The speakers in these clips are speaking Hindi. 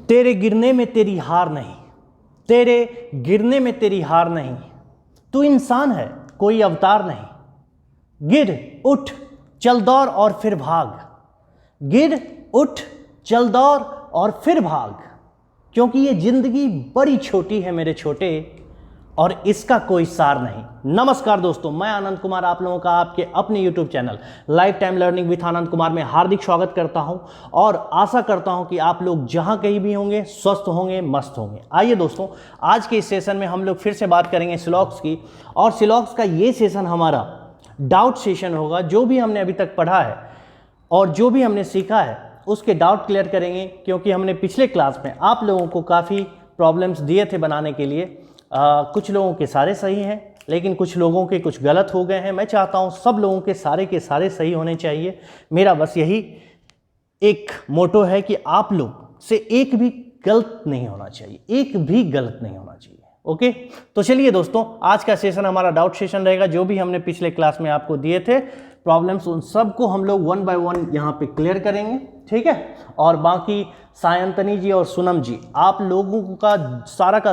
तेरे गिरने में तेरी हार नहीं, तेरे गिरने में तेरी हार नहीं, तू इंसान है कोई अवतार नहीं। गिर उठ चल दौड़ और फिर भाग, गिर उठ चल दौड़ और फिर भाग, क्योंकि ये जिंदगी बड़ी छोटी है मेरे छोटे और इसका कोई सार नहीं। नमस्कार दोस्तों, मैं आनंद कुमार आप लोगों का आपके अपने YouTube channel life time learning with Anand Kumar में हार्दिक स्वागत करता हूं और आशा करता हूं कि आप लोग जहां कहीं भी होंगे स्वस्थ होंगे, मस्त होंगे। आइए दोस्तों, आज के इस सेशन में हम लोग फिर से बात करेंगे सिलॉक्स की, और सिलॉक्स का ये सेशन हमारा डाउट सेशन होगा। जो भी हमने अभी तक पढ़ा है और जो भी हमने सीखा है उसके डाउट क्लियर करेंगे, क्योंकि हमने पिछले क्लास में आप लोगों को काफ़ी प्रॉब्लम्स दिए थे बनाने के लिए। कुछ लोगों के सारे सही हैं, लेकिन कुछ लोगों के कुछ गलत हो गए हैं। मैं चाहता हूं सब लोगों के सारे सही होने चाहिए। मेरा बस यही एक मोटो है कि आप लोग से एक भी गलत नहीं होना चाहिए, एक भी गलत नहीं होना चाहिए। ओके, तो चलिए दोस्तों, आज का सेशन हमारा डाउट सेशन रहेगा। जो भी हमने पिछले क्लास में आपको दिए थे प्रॉब्लम्स, उन सब को हम लोग 1 बाय 1 यहाँ पे क्लियर करेंगे, ठीक है। और बाकी सायंतनी जी और सुनम जी, आप लोगों का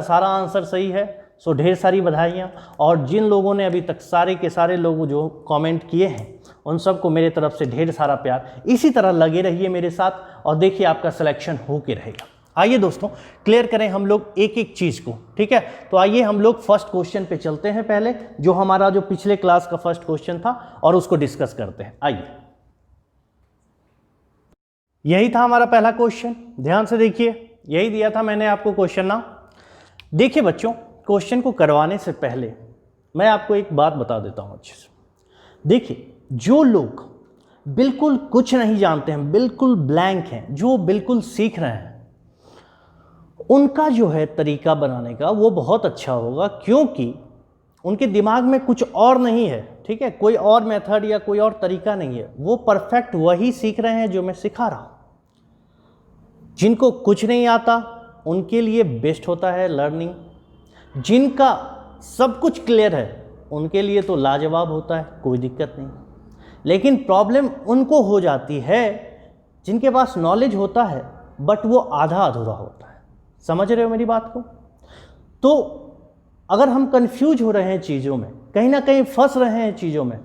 सारा आंसर सही है, सो ढेर सारी बधाइयाँ। और जिन लोगों ने अभी तक सारे के सारे लोग जो कमेंट किए हैं उन सबको मेरे तरफ से ढेर सारा प्यार। इसी तरह लगे रहिए मेरे साथ और देखिए आपका सिलेक्शन हो के रहेगा। आइए दोस्तों, क्लियर करें हम लोग एक एक चीज़ को, ठीक है। तो आइए हम लोग फर्स्ट क्वेश्चन पे चलते हैं, पहले जो हमारा जो पिछले क्लास का फर्स्ट क्वेश्चन था, और उसको डिस्कस करते हैं। आइए, यही था हमारा पहला क्वेश्चन। ध्यान से देखिए, यही दिया था मैंने आपको क्वेश्चन ना। देखिए बच्चों, क्वेश्चन को करवाने से पहले मैं आपको एक बात बता देता हूं अच्छे से। देखिए, जो लोग बिल्कुल कुछ नहीं जानते हैं, बिल्कुल ब्लैंक हैं, जो बिल्कुल सीख रहे हैं, उनका जो है तरीका बनाने का वो बहुत अच्छा होगा, क्योंकि उनके दिमाग में कुछ और नहीं है, ठीक है। कोई और मेथड या कोई और तरीका नहीं है, वो परफेक्ट वही सीख रहे हैं जो मैं सिखा रहा हूं। जिनको कुछ नहीं आता उनके लिए बेस्ट होता है लर्निंग, जिनका सब कुछ क्लियर है उनके लिए तो लाजवाब होता है, कोई दिक्कत नहीं। लेकिन प्रॉब्लम उनको हो जाती है जिनके पास नॉलेज होता है बट वो आधा अधूरा होता है। समझ रहे हो मेरी बात को? तो अगर हम कंफ्यूज हो रहे हैं चीज़ों में, कहीं ना कहीं फंस रहे हैं चीज़ों में,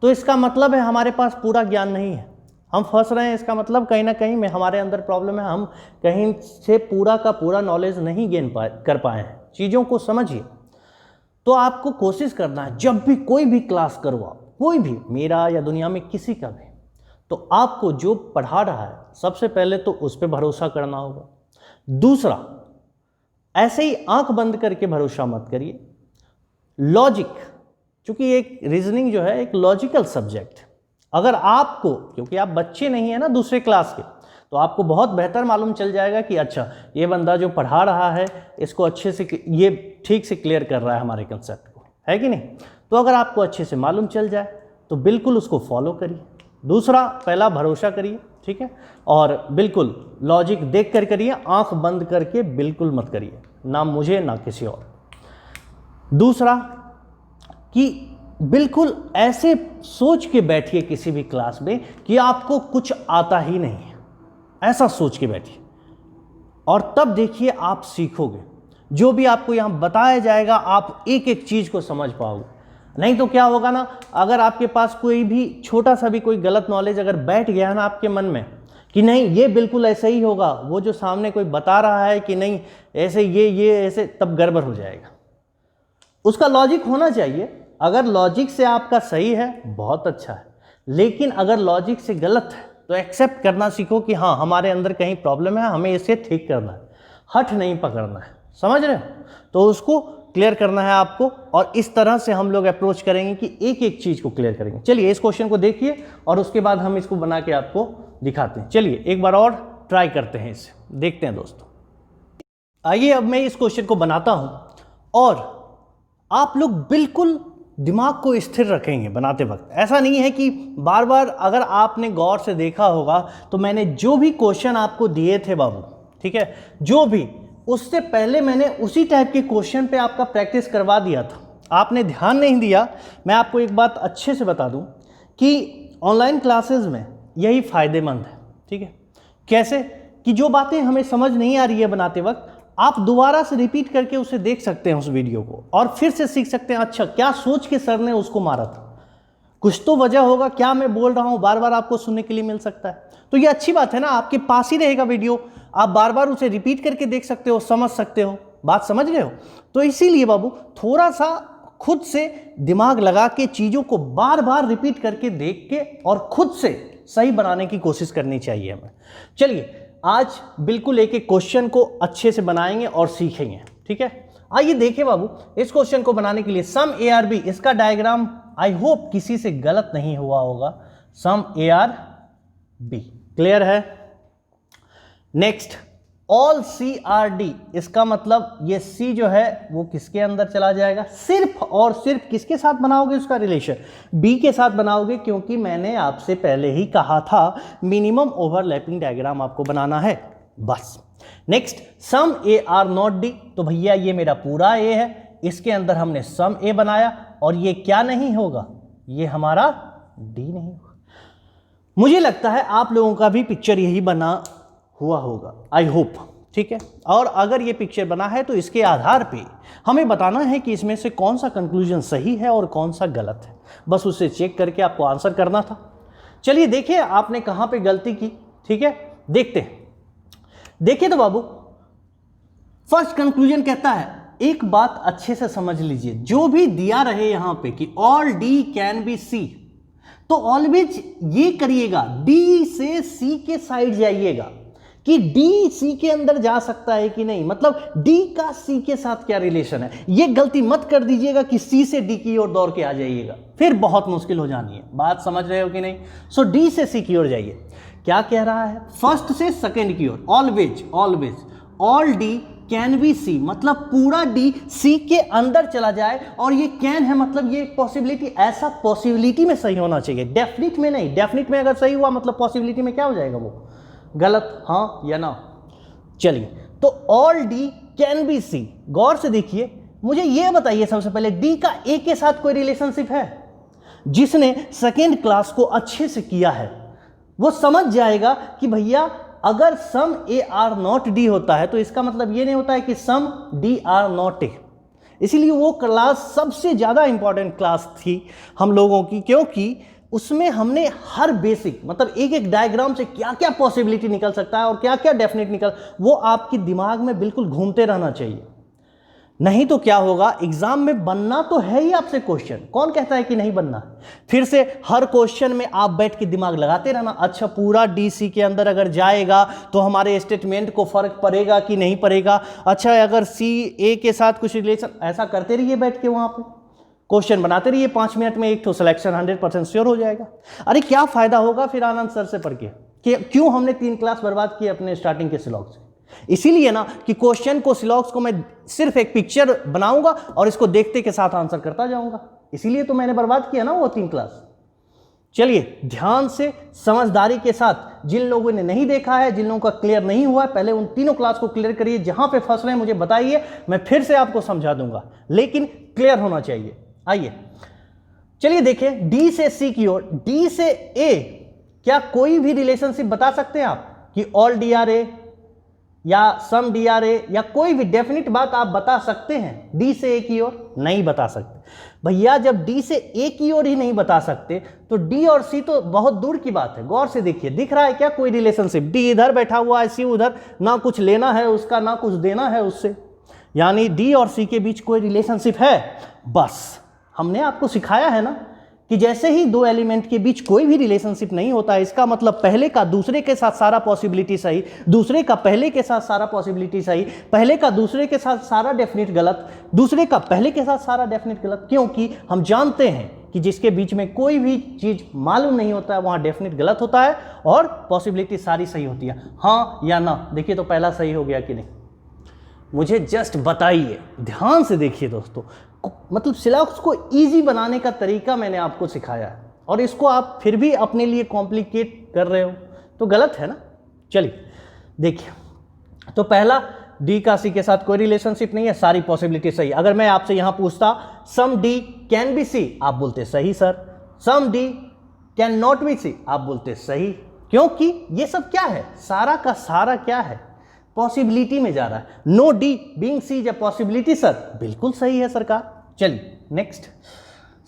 तो इसका मतलब है हमारे पास पूरा ज्ञान नहीं है। हम फंस रहे हैं, इसका मतलब कहीं ना कहीं में हमारे अंदर प्रॉब्लम है, हम कहीं से पूरा का पूरा नॉलेज नहीं गेन कर पाए हैं। चीज़ों को समझिए। तो आपको कोशिश करना है, जब भी कोई भी क्लास करो आप, कोई भी, मेरा या दुनिया में किसी का भी, तो आपको जो पढ़ा रहा है सबसे पहले तो उस पर भरोसा करना होगा। दूसरा, ऐसे ही आंख बंद करके भरोसा मत करिए। लॉजिक, चूंकि एक रीजनिंग जो है एक लॉजिकल सब्जेक्ट है। अगर आपको, क्योंकि आप बच्चे नहीं है ना दूसरे क्लास के, तो आपको बहुत बेहतर मालूम चल जाएगा कि अच्छा, ये बंदा जो पढ़ा रहा है इसको अच्छे से, ये ठीक से क्लियर कर रहा है हमारे कंसेप्ट को, है कि नहीं। तो अगर आपको अच्छे से मालूम चल जाए तो बिल्कुल उसको फॉलो करिए। दूसरा, पहला भरोसा करिए, ठीक है, और बिल्कुल लॉजिक देख कर करिए, आंख बंद करके बिल्कुल मत करिए, ना मुझे ना किसी और। दूसरा कि बिल्कुल ऐसे सोच के बैठिए किसी भी क्लास में कि आपको कुछ आता ही नहीं है, ऐसा सोच के बैठिए, और तब देखिए आप सीखोगे। जो भी आपको यहाँ बताया जाएगा आप एक एक चीज़ को समझ पाओगे। नहीं तो क्या होगा ना, अगर आपके पास कोई भी छोटा सा भी कोई गलत नॉलेज अगर बैठ गया है ना आपके मन में कि नहीं ये बिल्कुल ऐसा ही होगा, वो जो सामने कोई बता रहा है कि नहीं ऐसे ये ऐसे, तब गड़बड़ हो जाएगा। उसका लॉजिक होना चाहिए। अगर लॉजिक से आपका सही है बहुत अच्छा है, लेकिन अगर लॉजिक से गलत है तो एक्सेप्ट करना सीखो कि हाँ, हमारे अंदर कहीं प्रॉब्लम है, हमें इसे ठीक करना है, हठ नहीं पकड़ना है। समझ रहे हो? तो उसको क्लियर करना है आपको, और इस तरह से हम लोग अप्रोच करेंगे कि एक एक चीज़ को क्लियर करेंगे। चलिए इस क्वेश्चन को देखिए और उसके बाद हम इसको बना के आपको दिखाते हैं। चलिए एक बार और ट्राई करते हैं, इसे देखते हैं दोस्तों। आइए अब मैं इस क्वेश्चन को बनाता हूं और आप लोग बिल्कुल दिमाग को स्थिर रखेंगे बनाते वक्त। ऐसा नहीं है कि बार बार, अगर आपने गौर से देखा होगा तो मैंने जो भी क्वेश्चन आपको दिए थे बाबू, ठीक है, जो भी, उससे पहले मैंने उसी टाइप के क्वेश्चन पे आपका प्रैक्टिस करवा दिया था। आपने ध्यान नहीं दिया। मैं आपको एक बात अच्छे से बता दूं कि ऑनलाइन क्लासेस में यही फ़ायदेमंद है, ठीक है। कैसे कि जो बातें हमें समझ नहीं आ रही है बनाते वक्त, आप दोबारा से रिपीट करके उसे देख सकते हैं उस वीडियो को, और फिर से सीख सकते हैं अच्छा क्या सोच के सर ने उसको मारा था, कुछ तो वजह होगा, क्या मैं बोल रहा हूं बार बार आपको सुनने के लिए मिल सकता है। तो ये अच्छी बात है ना, आपके पास ही रहेगा वीडियो, आप बार बार उसे रिपीट करके देख सकते हो, समझ सकते हो, बात समझ रहे हो। तो इसीलिए बाबू थोड़ा सा खुद से दिमाग लगा के चीज़ों को बार बार रिपीट करके देख के और खुद से सही बनाने की कोशिश करनी चाहिए हमें। चलिए आज बिल्कुल एक एक क्वेश्चन को अच्छे से बनाएंगे और सीखेंगे, ठीक है। आइए देखिए बाबू, इस क्वेश्चन को बनाने के लिए सम ए आर बी, इसका डायग्राम आई होप किसी से गलत नहीं हुआ होगा। Some A are B clear है। Next all C are D, इसका मतलब ये सी जो है वो किसके अंदर चला जाएगा, सिर्फ और सिर्फ किसके साथ बनाओगे उसका रिलेशन, बी के साथ बनाओगे, क्योंकि मैंने आपसे पहले ही कहा था मिनिमम ओवरलैपिंग डायग्राम आपको बनाना है बस। Next sum A are not D, तो भैया ये मेरा पूरा ए है, इसके अंदर हमने सम ए बनाया और ये क्या नहीं होगा, ये हमारा डी नहीं होगा। मुझे लगता है आप लोगों का भी पिक्चर यही बना हुआ होगा, आई होप, ठीक है। और अगर ये पिक्चर बना है तो इसके आधार पे हमें बताना है कि इसमें से कौन सा कंक्लूजन सही है और कौन सा गलत है, बस उसे चेक करके आपको आंसर करना था। चलिए देखिए आपने कहाँ पे गलती की, ठीक है, देखते हैं। देखिए तो बाबू फर्स्ट कंक्लूजन कहता है, एक बात अच्छे से समझ लीजिए, जो भी दिया रहे यहां पे कि all D can be C, तो ऑलवेज ये करिएगा डी से सी के साइड जाइएगा कि डी सी के अंदर जा सकता है कि नहीं, मतलब डी का सी के साथ क्या रिलेशन है। ये गलती मत कर दीजिएगा कि सी से डी की ओर दौड़ के आ जाइएगा, फिर बहुत मुश्किल हो जानी है। बात समझ रहे हो कि नहीं। सो डी से सी की ओर जाइए। क्या कह रहा है, फर्स्ट से सेकेंड की ओर, always always all D can be C, मतलब पूरा डी सी के अंदर चला जाए, और ये कैन है मतलब ये पॉसिबिलिटी, ऐसा पॉसिबिलिटी में सही होना चाहिए, डेफिनेट में नहीं। डेफिनेट में अगर सही हुआ मतलब पॉसिबिलिटी में क्या हो जाएगा, वो गलत, हाँ या ना। चलिए तो all D can be C, गौर से देखिए, मुझे ये बताइए सबसे पहले डी का ए के साथ कोई रिलेशनशिप है। जिसने सेकेंड क्लास को अच्छे से किया है वो समझ जाएगा कि भैया अगर सम ए आर नॉट डी होता है तो इसका मतलब ये नहीं होता है कि सम डी आर नॉट ए। इसीलिए वो क्लास सबसे ज़्यादा इंपॉर्टेंट क्लास थी हम लोगों की, क्योंकि उसमें हमने हर बेसिक मतलब एक एक डायग्राम से क्या क्या पॉसिबिलिटी निकल सकता है और क्या क्या डेफिनेट निकल, वो आपके दिमाग में बिल्कुल घूमते रहना चाहिए। नहीं तो क्या होगा, एग्जाम में बनना तो है ही आपसे क्वेश्चन, कौन कहता है कि नहीं बनना। फिर से हर क्वेश्चन में आप बैठ के दिमाग लगाते रहना, अच्छा पूरा डीसी के अंदर अगर जाएगा तो हमारे स्टेटमेंट को फर्क पड़ेगा कि नहीं पड़ेगा, अच्छा अगर सी ए के साथ कुछ रिलेशन, ऐसा करते रहिए बैठ के वहां पे क्वेश्चन बनाते रहिए, 5 मिनट में एक तो सिलेक्शन 100% श्योर हो जाएगा। अरे क्या फायदा होगा फिर आनंद सर से पढ़ के, कि क्यों हमने 3 क्लास बर्बाद की अपने स्टार्टिंग के सिलॉग से। इसीलिए ना कि क्वेश्चन को सिलॉग्स को मैं सिर्फ एक पिक्चर बनाऊंगा और इसको देखते के साथ आंसर करता जाऊंगा, इसीलिए तो मैंने बर्बाद किया ना वो 3 क्लास। चलिए ध्यान से समझदारी के साथ, जिन लोगों ने नहीं देखा है, जिन लोगों का क्लियर नहीं हुआ है, पहले उन तीनों क्लास को क्लियर करिए। जहां पे फंस रहे हैं मुझे बताइए, मैं फिर से आपको समझा दूंगा, लेकिन क्लियर होना चाहिए। आइए चलिए देखें, डी से सी की ओर, डी से ए, क्या कोई भी रिलेशनशिप बता सकते हैं आप कि ऑल डी आर ए या सम डी आर ए, या कोई भी डेफिनेट बात आप बता सकते हैं डी से ए की ओर? नहीं बता सकते भैया। जब डी से ए की ओर ही नहीं बता सकते तो डी और सी तो बहुत दूर की बात है। गौर से देखिए, दिख रहा है क्या कोई रिलेशनशिप? डी इधर बैठा हुआ है, सी उधर, ना कुछ लेना है उसका ना कुछ देना है उससे, यानी डी और सी के बीच कोई रिलेशनशिप है। बस हमने आपको सिखाया है ना कि जैसे ही 2 एलिमेंट के बीच कोई भी रिलेशनशिप नहीं होता, इसका मतलब पहले का दूसरे के साथ सारा पॉसिबिलिटी सही, दूसरे का पहले के साथ सारा पॉसिबिलिटी सही, पहले का दूसरे के साथ सारा डेफिनेट गलत, दूसरे का पहले के साथ सारा डेफिनेट गलत। क्योंकि हम जानते हैं कि जिसके बीच में कोई भी चीज़ मालूम नहीं होता है वहाँ डेफिनेट गलत होता है और पॉसिबिलिटी सारी सही होती है, हाँ या ना। देखिए तो पहला सही हो गया कि नहीं, मुझे जस्ट बताइए, ध्यान से देखिए दोस्तों। मतलब सिलेबस को इजी बनाने का तरीका मैंने आपको सिखाया है और इसको आप फिर भी अपने लिए कॉम्प्लिकेट कर रहे हो तो गलत है ना। चलिए देखिए, तो पहला डी का सी के साथ कोई रिलेशनशिप नहीं है, सारी पॉसिबिलिटी सही। अगर मैं आपसे यहां पूछता some D can be C, आप बोलते सही sir. Some D can not be C, आप बोलते सही। क्योंकि ये सब क्या है, सारा का सारा क्या है, पॉसिबिलिटी में जा रहा है। No D being C is a possibility sir, बिल्कुल सही है सरकार। चलिए नेक्स्ट,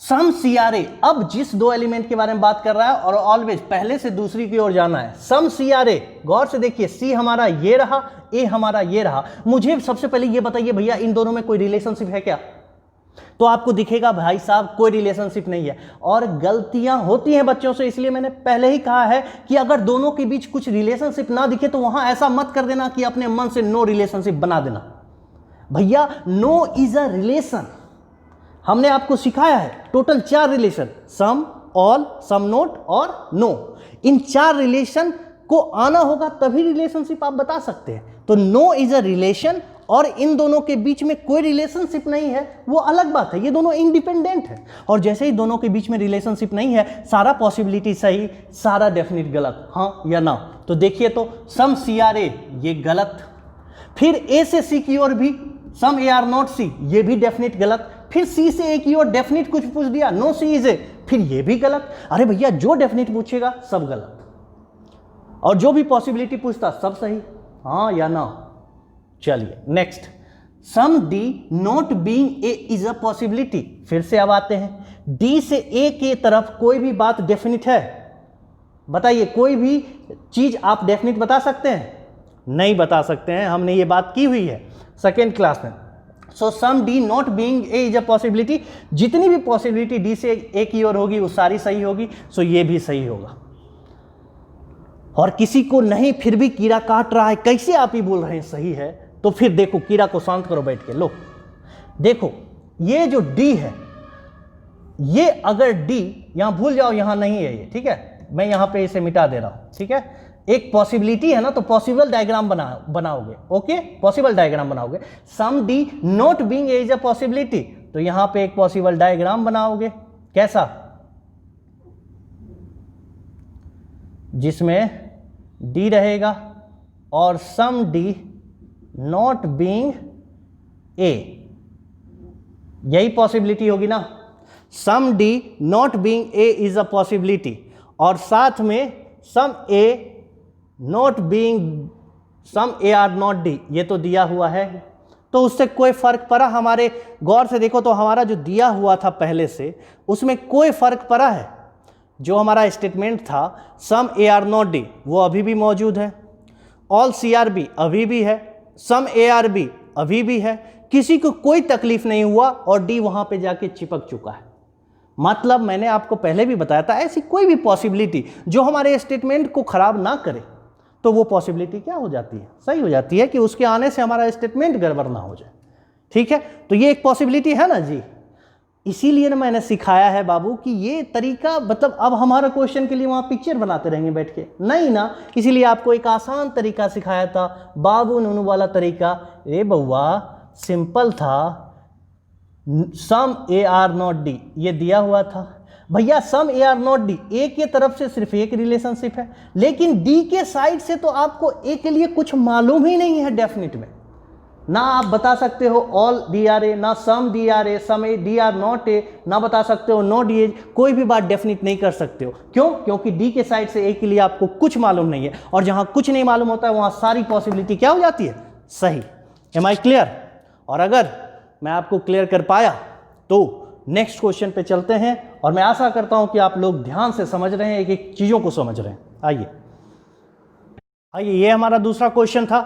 सम CRA, अब जिस दो एलिमेंट के बारे में बात कर रहा है और ऑलवेज पहले से दूसरी की ओर जाना है। सम CRA, गौर से देखिए, सी हमारा ये रहा, ए हमारा ये रहा। मुझे सबसे पहले ये बताइए भैया, इन दोनों में कोई रिलेशनशिप है क्या? तो आपको दिखेगा भाई साहब कोई रिलेशनशिप नहीं है। और गलतियां होती हैं बच्चों से, इसलिए मैंने पहले ही कहा है कि अगर दोनों के बीच कुछ रिलेशनशिप ना दिखे तो वहां ऐसा मत कर देना कि अपने मन से नो रिलेशनशिप बना देना। भैया नो इज अ रिलेशन, हमने आपको सिखाया है टोटल 4 रिलेशन, सम, ऑल, सम नोट और नो। इन 4 रिलेशन को आना होगा तभी रिलेशनशिप आप बता सकते हैं। तो नो इज अ रिलेशन और इन दोनों के बीच में कोई रिलेशनशिप नहीं है, वो अलग बात है, ये दोनों इंडिपेंडेंट है। और जैसे ही दोनों के बीच में रिलेशनशिप नहीं है, सारा पॉसिबिलिटी सही, सारा डेफिनेट गलत, हाँ या ना। तो देखिए, तो सम CRA ये गलत, फिर ए से सी की ओर भी सम AR नॉट सी, ये भी डेफिनेट गलत, फिर सी से ए की ओर डेफिनेट कुछ पूछ दिया, नो सी इज ए, फिर ये भी गलत। अरे भैया जो डेफिनेट पूछेगा सब गलत, और जो भी पॉसिबिलिटी पूछता सब सही, हाँ या ना। चलिए next, some D not being A is a possibility. फिर से अब आते हैं, डी से ए के तरफ कोई भी बात डेफिनेट है? बताइए, कोई भी चीज आप डेफिनेट बता सकते हैं? नहीं बता सकते हैं, हमने ये बात की हुई है सेकेंड क्लास में। So some D not being A is a possibility, जितनी भी पॉसिबिलिटी डी से ए की ओर होगी वो सारी सही होगी, सो ये भी सही होगा। और किसी को नहीं फिर भी कीड़ा काट रहा है, कैसे आप ही बोल रहे हैं सही है? तो फिर देखो, कीड़ा को शांत करो बैठ के, लो देखो, ये जो डी है, ये अगर डी, यहां भूल जाओ यहां नहीं है ये, ठीक है, मैं यहां पे इसे मिटा दे रहा हूं, ठीक है। एक पॉसिबिलिटी है ना, तो पॉसिबल डायग्राम बनाओगे, ओके, पॉसिबल डायग्राम बनाओगे। Some D not being A is a possibility, तो यहां पे एक पॉसिबल डायग्राम बनाओगे, कैसा, जिसमें डी रहेगा और some D not being A, यही पॉसिबिलिटी होगी ना। Some D not being A is a possibility, और साथ में some A not being some AR not D, ये तो दिया हुआ है, तो उससे कोई फर्क पड़ा हमारे? गौर से देखो तो हमारा जो दिया हुआ था पहले से, उसमें कोई फर्क पड़ा है? जो हमारा स्टेटमेंट था सम AR नॉट डी, वो अभी भी मौजूद है, ऑल CRB अभी भी है, सम ARB अभी भी है, किसी को कोई तकलीफ नहीं हुआ और डी वहां पे जाके चिपक चुका है। मतलब मैंने आपको पहले भी बताया था, ऐसी कोई भी पॉसिबिलिटी जो हमारे स्टेटमेंट को खराब ना करे, तो वो पॉसिबिलिटी क्या हो जाती है, सही हो जाती है, कि उसके आने से हमारा स्टेटमेंट गड़बड़ ना हो जाए, ठीक है। तो ये एक पॉसिबिलिटी है ना जी, इसीलिए ना मैंने सिखाया है बाबू कि ये तरीका, मतलब अब हमारा क्वेश्चन के लिए वहाँ पिक्चर बनाते रहेंगे बैठ के, नहीं ना, इसीलिए आपको एक आसान तरीका सिखाया था, बाबू नूनू वाला तरीका। रे बउआ सिंपल था, सम AR नॉट डी ये दिया हुआ था भैया, सम AR नॉट डी, ए के तरफ से सिर्फ एक रिलेशनशिप है, लेकिन डी के साइड से तो आपको ए के लिए कुछ मालूम ही नहीं है डेफिनेट में, ना आप बता सकते हो ऑल DRA, ना some DRA, some DR not A, ना बता सकते हो नो DA, कोई भी बात डेफिनेट नहीं कर सकते हो। क्यों? क्योंकि डी के साइड से ए के लिए आपको कुछ मालूम नहीं है, और जहां कुछ नहीं मालूम होता है वहां सारी पॉसिबिलिटी क्या हो जाती है, सही। Am I clear? और अगर मैं आपको क्लियर कर पाया तो नेक्स्ट क्वेश्चन पे चलते हैं, और मैं आशा करता हूं कि आप लोग ध्यान से समझ रहे हैं, एक एक चीजों को समझ रहे हैं। आइए, ये हमारा दूसरा क्वेश्चन था,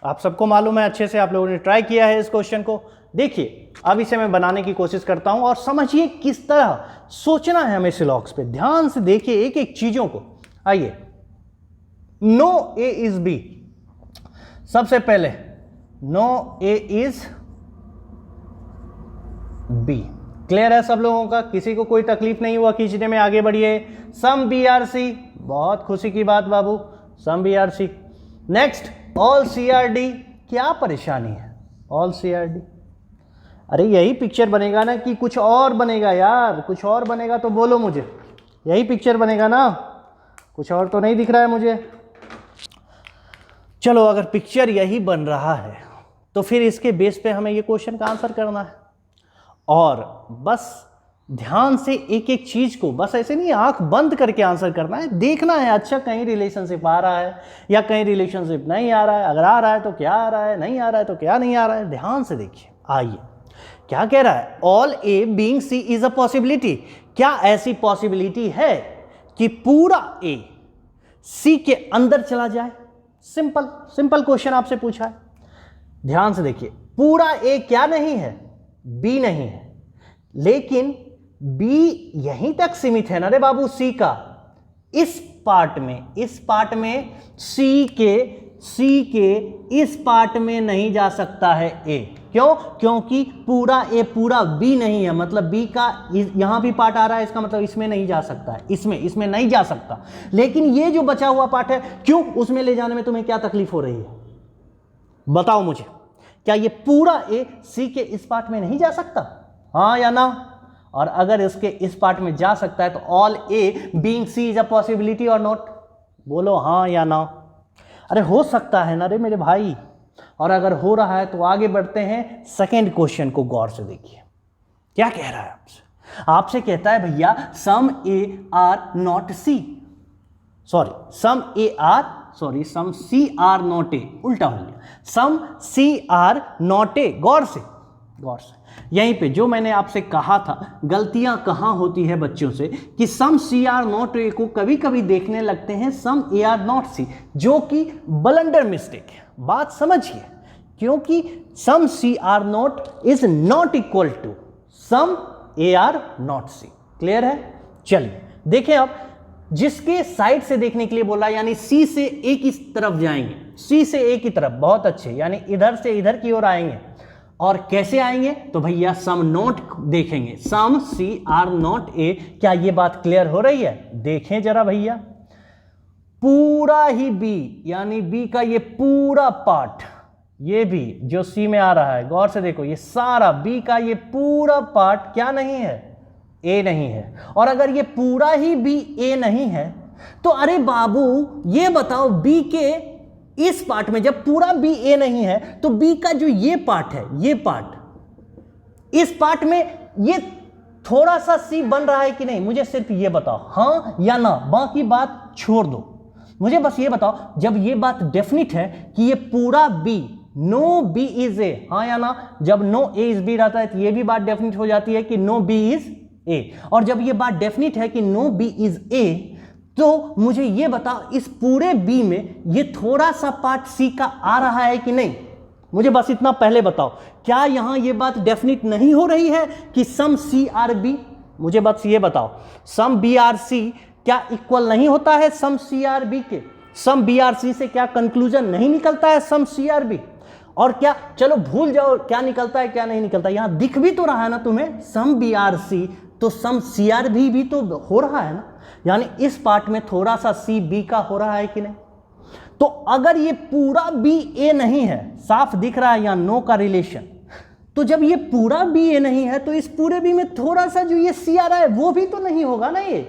आप सबको मालूम है, अच्छे से आप लोगों ने ट्राई किया है इस क्वेश्चन को। देखिए अब इसे मैं बनाने की कोशिश करता हूं, और समझिए किस तरह सोचना है हमें सिलॉक्स पे, ध्यान से देखिए एक एक चीजों को। आइए, नो ए इज बी, सबसे पहले no A is B, clear है सब लोगों का, किसी को कोई तकलीफ नहीं हुआ खींचने में, आगे बढ़िए। सम BRC, बहुत खुशी की बात बाबू, सम BRC। नेक्स्ट ऑल CRD, क्या परेशानी है, ऑल CRD, अरे यही पिक्चर बनेगा ना कि कुछ और बनेगा यार, कुछ और बनेगा तो बोलो मुझे, यही पिक्चर बनेगा ना, कुछ और तो नहीं दिख रहा है मुझे। चलो अगर पिक्चर यही बन रहा है तो फिर इसके बेस पे हमें ये क्वेश्चन का आंसर करना है, और बस ध्यान से एक एक चीज को, बस ऐसे नहीं आंख बंद करके आंसर करना है, देखना है अच्छा कहीं रिलेशनशिप आ रहा है या कहीं रिलेशनशिप नहीं आ रहा है, अगर आ रहा है तो क्या आ रहा है, नहीं आ रहा है तो क्या नहीं आ रहा है, ध्यान से देखिए। आइए क्या कह रहा है, all A being C is a possibility. क्या ऐसी पॉसिबिलिटी है कि पूरा ए सी के अंदर चला जाए? सिंपल सिंपल क्वेश्चन आपसे पूछा है, ध्यान से देखिए। पूरा ए क्या नहीं है? बी नहीं है, लेकिन बी यहीं तक सीमित है ना रे बाबू सी का। इस पार्ट में सी के इस पार्ट में नहीं जा सकता है ए। क्यों? क्योंकि पूरा ए पूरा बी नहीं है, मतलब बी का यहां भी पार्ट आ रहा है, इसका मतलब इसमें नहीं जा सकता है, इसमें नहीं जा सकता। लेकिन ये जो बचा हुआ पार्ट है, क्यों उसमें ले जाने में तुम्हें क्या तकलीफ हो रही है? बताओ मुझे, क्या ये पूरा ए सी के इस पार्ट में नहीं जा सकता? हाँ या ना? और अगर इसके इस पार्ट में जा सकता है तो all A being C is a possibility और नॉट? बोलो हाँ या ना। अरे हो सकता है ना रे मेरे भाई। और अगर हो रहा है तो आगे बढ़ते हैं, सेकेंड क्वेश्चन को गौर से देखिए क्या कह रहा है आपसे कहता है भैया some A are not C, some C are not A, उल्टा हो गया, सम सी आर नॉट ए। गौर से यहीं पे जो मैंने आपसे कहा था, गलतियां कहां होती है बच्चों से, कि सम सी आर नॉट ए को कभी कभी देखने लगते हैं सम ए आर नॉट सी, जो कि ब्लंडर मिस्टेक है। बात समझिए, क्योंकि some C are not is not equal to some A are not C. Clear है? चलिए देखें, अब जिसके साइड से देखने के लिए बोला, यानी सी से ए की तरफ जाएंगे, सी से ए की तरफ, बहुत अच्छे, यानी इधर से इधर की ओर आएंगे। और कैसे आएंगे? तो भैया सम नॉट देखेंगे, सम सी आर नॉट ए। क्या ये बात क्लियर हो रही है? देखें जरा भैया, पूरा ही बी, यानी बी का ये पूरा पार्ट, ये भी जो सी में आ रहा है, गौर से देखो, ये सारा बी का ये पूरा पार्ट क्या नहीं है? ए नहीं है। और अगर ये पूरा ही बी ए नहीं है तो अरे बाबू ये बताओ, बी के इस पार्ट में जब पूरा बी ए नहीं है तो बी का जो ये पार्ट है, ये पार्ट, इस पार्ट में ये थोड़ा सा सी बन रहा है कि नहीं? मुझे सिर्फ ये बताओ, हाँ या ना, बाकी बात छोड़ दो। मुझे बस ये बताओ, जब ये बात डेफिनिट है कि ये पूरा B, no B is A, हाँ या ना? जब नो ए इज बी रहता है तो ये भी बात डेफिनिट हो जाती है कि नो बी इज ए। और जब ये बात डेफिनिट है कि नो बी इज ए, तो मुझे ये बताओ, इस पूरे बी में ये थोड़ा सा पार्ट सी का आ रहा है कि नहीं? मुझे बस इतना पहले बताओ, क्या यहां ये बात डेफिनिट नहीं हो रही है कि सम सी आर बी? मुझे बस ये बताओ, सम बी आर सी क्या इक्वल नहीं होता है सम सी आर बी के? सम बी आर सी से क्या कंक्लूजन नहीं निकलता है सम सी आर बी? और क्या, चलो भूल जाओ क्या निकलता है क्या नहीं निकलता, यहां दिख भी तो रहा है ना तुम्हें, सम बी आर सी, तो सम सी आर भी तो हो रहा है ना, यानी इस पार्ट में थोड़ा सा सी बी का हो रहा है कि नहीं? तो अगर ये पूरा बी ए नहीं है, साफ दिख रहा है यहां नो का रिलेशन, तो जब ये पूरा बी ए नहीं है तो इस पूरे बी में थोड़ा सा जो ये सी आ रहा है वो भी तो नहीं होगा ना ये।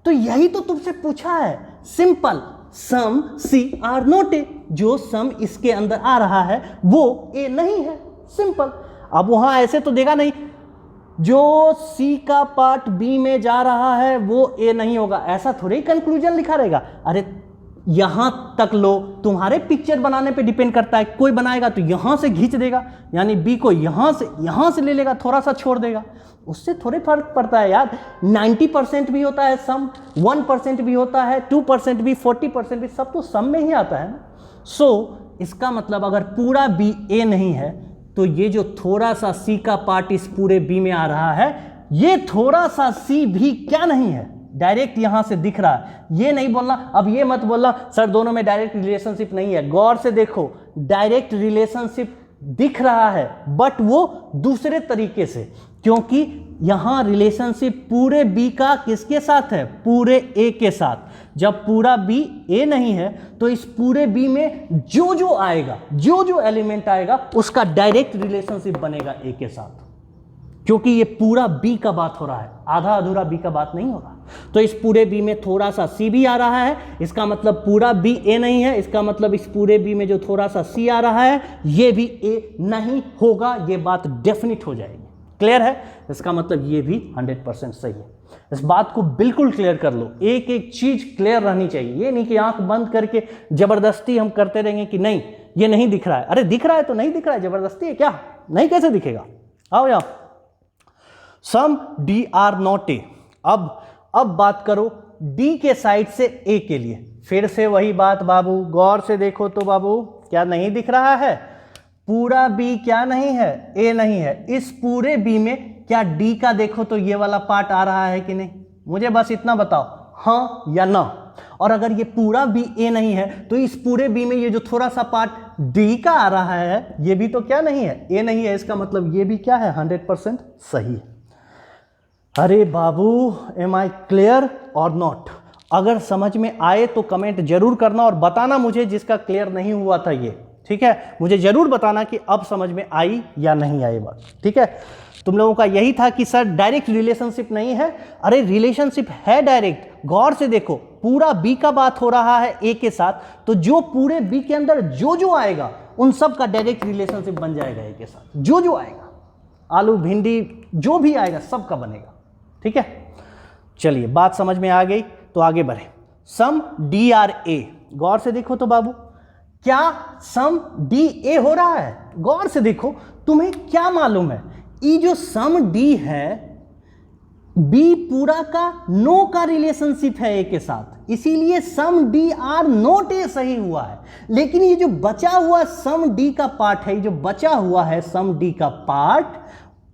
तो यही तो तुमसे पूछा है, simple, some C are not A, जो सम इसके अंदर आ रहा है वो ए नहीं है, सिंपल। अब वहां ऐसे तो देगा नहीं, जो सी का पार्ट बी में जा रहा है वो ए नहीं होगा, ऐसा थोड़ी कंक्लूजन लिखा रहेगा। अरे यहां तक लो, तुम्हारे पिक्चर बनाने पे डिपेंड करता है, कोई बनाएगा तो यहां से खींच देगा, यानी बी को यहां से ले लेगा, थोड़ा सा छोड़ देगा, उससे थोड़े फर्क पड़ता है यार। 90% भी होता है सम, 1% भी होता है, 2% भी, 40% भी, सब तो सम में ही आता है ना। सो इसका मतलब अगर पूरा बी ए नहीं है तो ये जो थोड़ा सा सी का पार्ट इस पूरे बी में आ रहा है, ये थोड़ा सा सी भी क्या नहीं है, डायरेक्ट यहां से दिख रहा है। ये नहीं बोलना, अब ये मत बोलना सर दोनों में डायरेक्ट रिलेशनशिप नहीं है। गौर से देखो, डायरेक्ट रिलेशनशिप दिख रहा है बट वो दूसरे तरीके से, क्योंकि यहां रिलेशनशिप पूरे बी का किसके साथ है? पूरे ए के साथ। जब पूरा बी ए नहीं है तो इस पूरे बी में जो जो आएगा, जो जो एलिमेंट आएगा उसका डायरेक्ट रिलेशनशिप बनेगा ए के साथ, क्योंकि ये पूरा बी का बात हो रहा है, आधा अधूरा बी का बात नहीं हो रहा। तो इस पूरे बी में थोड़ा सा सी भी आ रहा है, इसका मतलब पूरा बी ए नहीं है, इसका मतलब इस पूरे बी में जो थोड़ा सा सी आ रहा है ये भी ए नहीं होगा, ये बात डेफिनिट हो जाएगी। क्लियर है? इसका मतलब ये भी 100% सही है। इस बात को बिल्कुल क्लियर कर लो, एक एक चीज क्लियर रहनी चाहिए। ये नहीं कि आंख बंद करके जबरदस्ती हम करते रहेंगे कि नहीं ये नहीं दिख रहा है। अरे दिख रहा है तो नहीं दिख रहा है, जबरदस्ती है क्या? नहीं, कैसे दिखेगा? आओ यहां, सम डी आर नॉट ए। अब बात करो डी के साइड से ए के लिए। फिर से वही बात बाबू, गौर से देखो तो बाबू, क्या नहीं दिख रहा है? पूरा बी क्या नहीं है? ए नहीं है। इस पूरे बी में क्या डी का देखो तो ये वाला पार्ट आ रहा है कि नहीं? मुझे बस इतना बताओ, हाँ या ना। और अगर ये पूरा बी ए नहीं है तो इस पूरे बी में ये जो थोड़ा सा पार्ट डी का आ रहा है ये भी तो क्या नहीं है? ए नहीं है। इसका मतलब ये भी क्या है? 100% सही है। अरे बाबू, एम आई क्लियर और नॉट? अगर समझ में आए तो कमेंट जरूर करना और बताना मुझे जिसका क्लियर नहीं हुआ था ये, ठीक है? मुझे जरूर बताना कि अब समझ में आई या नहीं आई बात, ठीक है? तुम लोगों का यही था कि सर डायरेक्ट रिलेशनशिप नहीं है। अरे रिलेशनशिप है डायरेक्ट। गौर से देखो, पूरा बी का बात हो रहा है ए के साथ, तो जो पूरे बी के अंदर जो जो आएगा उन सब का डायरेक्ट रिलेशनशिप बन जाएगा ए के साथ। जो जो आएगा, आलू भिंडी जो भी आएगा सबका बनेगा, ठीक है? चलिए, बात समझ में आ गई तो आगे बढ़े। सम डी आर ए, गौर से देखो तो बाबू, क्या सम डी ए हो रहा है? गौर से देखो, तुम्हें क्या मालूम है? ये जो सम डी है, बी पूरा का नो का रिलेशनशिप है ए के साथ, इसीलिए सम डी आर नॉट ए सही हुआ है। लेकिन ये जो बचा हुआ सम डी का पार्ट है, जो बचा हुआ है सम डी का पार्ट,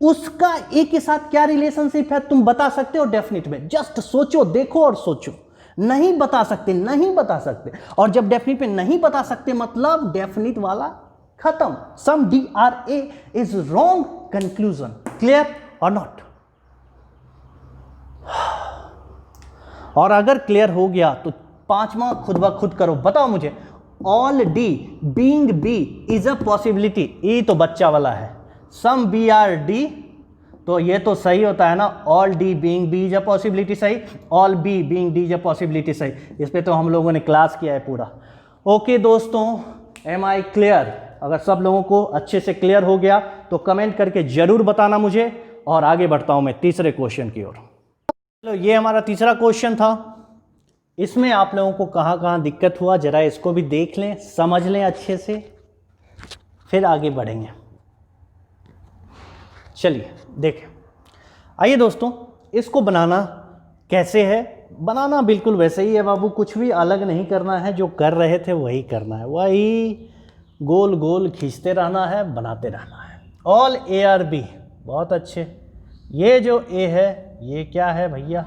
उसका ए के साथ क्या रिलेशनशिप है तुम बता सकते हो डेफिनेट में? जस्ट सोचो, देखो और सोचो। नहीं बता सकते, नहीं बता सकते। और जब डेफिनेट में नहीं बता सकते मतलब डेफिनेट वाला खत्म। Some D are A is wrong conclusion. Clear और नॉट? और अगर क्लियर हो गया तो पांचवा खुद ब खुद करो। बताओ मुझे, all D being B is a possibility. ये तो बच्चा वाला है। सम बी आर डी, तो ये तो सही होता है ना? All D being B is a possibility सही, all B being D is a possibility सही। इस पे तो हम लोगों ने क्लास किया है पूरा। ओके दोस्तों, एम आई क्लियर? अगर सब लोगों को अच्छे से क्लियर हो गया तो कमेंट करके जरूर बताना मुझे। और आगे बढ़ता हूं मैं तीसरे क्वेश्चन की ओर। चलो, ये हमारा तीसरा क्वेश्चन था। इसमें आप लोगों को कहाँ कहाँ दिक्कत हुआ जरा इसको भी देख लें, समझ लें अच्छे से, फिर आगे बढ़ेंगे। चलिए देखें। आइए दोस्तों, इसको बनाना कैसे है? बनाना बिल्कुल वैसे ही है बाबू, कुछ भी अलग नहीं करना है। जो कर रहे थे वही करना है, वही गोल गोल खींचते रहना है, बनाते रहना है। ऑल ए आर बी, बहुत अच्छे। ये जो ए है ये क्या है भैया?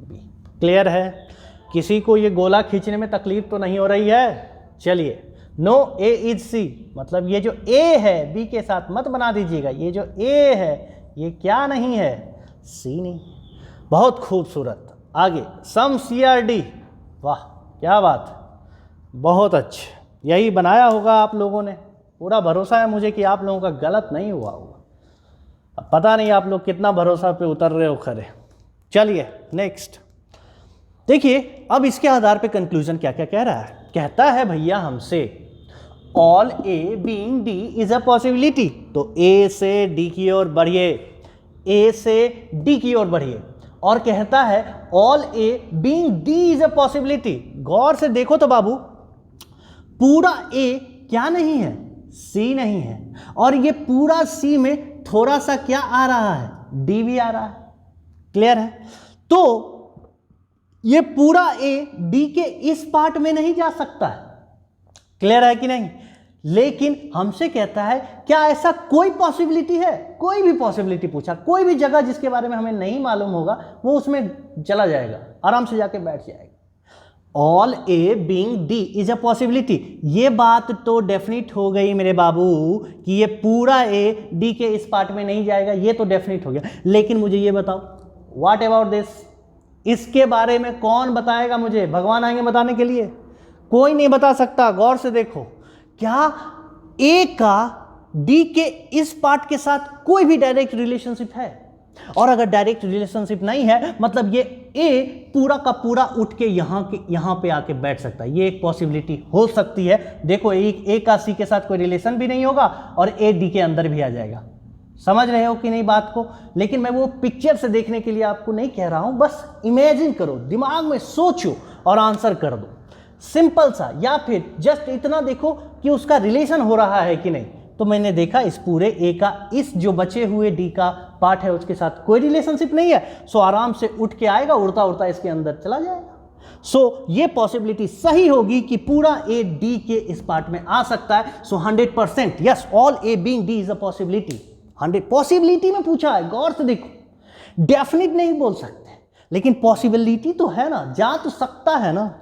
बी। क्लियर है? किसी को ये गोला खींचने में तकलीफ तो नहीं हो रही है? चलिए, नो ए इज सी, मतलब ये जो ए है बी के साथ मत बना दीजिएगा। ये जो ए है ये क्या नहीं है? सी नहीं। बहुत खूबसूरत। आगे, सम सी आर डी, वाह क्या बात, बहुत अच्छे। यही बनाया होगा आप लोगों ने, पूरा भरोसा है मुझे कि आप लोगों का गलत नहीं हुआ होगा। अब पता नहीं आप लोग कितना भरोसा पे उतर रहे हो खरे। चलिए नेक्स्ट देखिए, अब इसके आधार पे कंक्लूजन क्या क्या कह रहा है। कहता है भैया हमसे all A being D is a possibility, तो ए से डी की ओर बढ़िए, ए से डी की ओर बढ़िए। और कहता है all A being D is a possibility. गौर से देखो तो बाबू, पूरा ए क्या नहीं है? सी नहीं है। और ये पूरा सी में थोड़ा सा क्या आ रहा है? डी भी आ रहा है। क्लियर है? तो ये पूरा ए डी के इस पार्ट में नहीं जा सकता है। क्लियर है कि नहीं? लेकिन हमसे कहता है क्या ऐसा कोई पॉसिबिलिटी है? कोई भी पॉसिबिलिटी पूछा, कोई भी जगह जिसके बारे में हमें नहीं मालूम होगा वो उसमें चला जाएगा, आराम से जाके बैठ जाएगा। All A being D is a possibility, ये बात तो डेफिनेट हो गई मेरे बाबू कि ये पूरा ए डी के इस पार्ट में नहीं जाएगा, ये तो डेफिनेट हो गया। लेकिन मुझे ये बताओ, व्हाट अबाउट दिस? इसके बारे में कौन बताएगा मुझे? भगवान आएंगे बताने के लिए? कोई नहीं बता सकता। गौर से देखो, क्या ए का डी के इस पार्ट के साथ कोई भी डायरेक्ट रिलेशनशिप है? और अगर डायरेक्ट रिलेशनशिप नहीं है मतलब ये ए पूरा का पूरा उठ के यहां पे आके बैठ सकता है। ये एक पॉसिबिलिटी हो सकती है। देखो, ए का सी के साथ कोई रिलेशन भी नहीं होगा और ए डी के अंदर भी आ जाएगा। समझ रहे हो कि नहीं बात को? लेकिन मैं वो पिक्चर से देखने के लिए आपको नहीं कह रहा हूं, बस इमेजिन करो, दिमाग में सोचो और आंसर कर दो, सिंपल सा। या फिर जस्ट इतना देखो कि उसका रिलेशन हो रहा है कि नहीं। तो मैंने देखा इस पूरे ए का इस जो बचे हुए डी का पार्ट है उसके साथ कोई रिलेशनशिप नहीं है, सो आराम से उठ के आएगा, उड़ता उड़ता इसके अंदर चला जाएगा। सो ये पॉसिबिलिटी सही होगी कि पूरा ए डी के इस पार्ट में आ सकता है। सो 100% yes, all A being D is a possibility. 100 possibility में पूछा है, गौर से देखो, डेफिनेट नहीं बोल सकते, लेकिन पॉसिबिलिटी तो है ना, जा तो सकता है ना।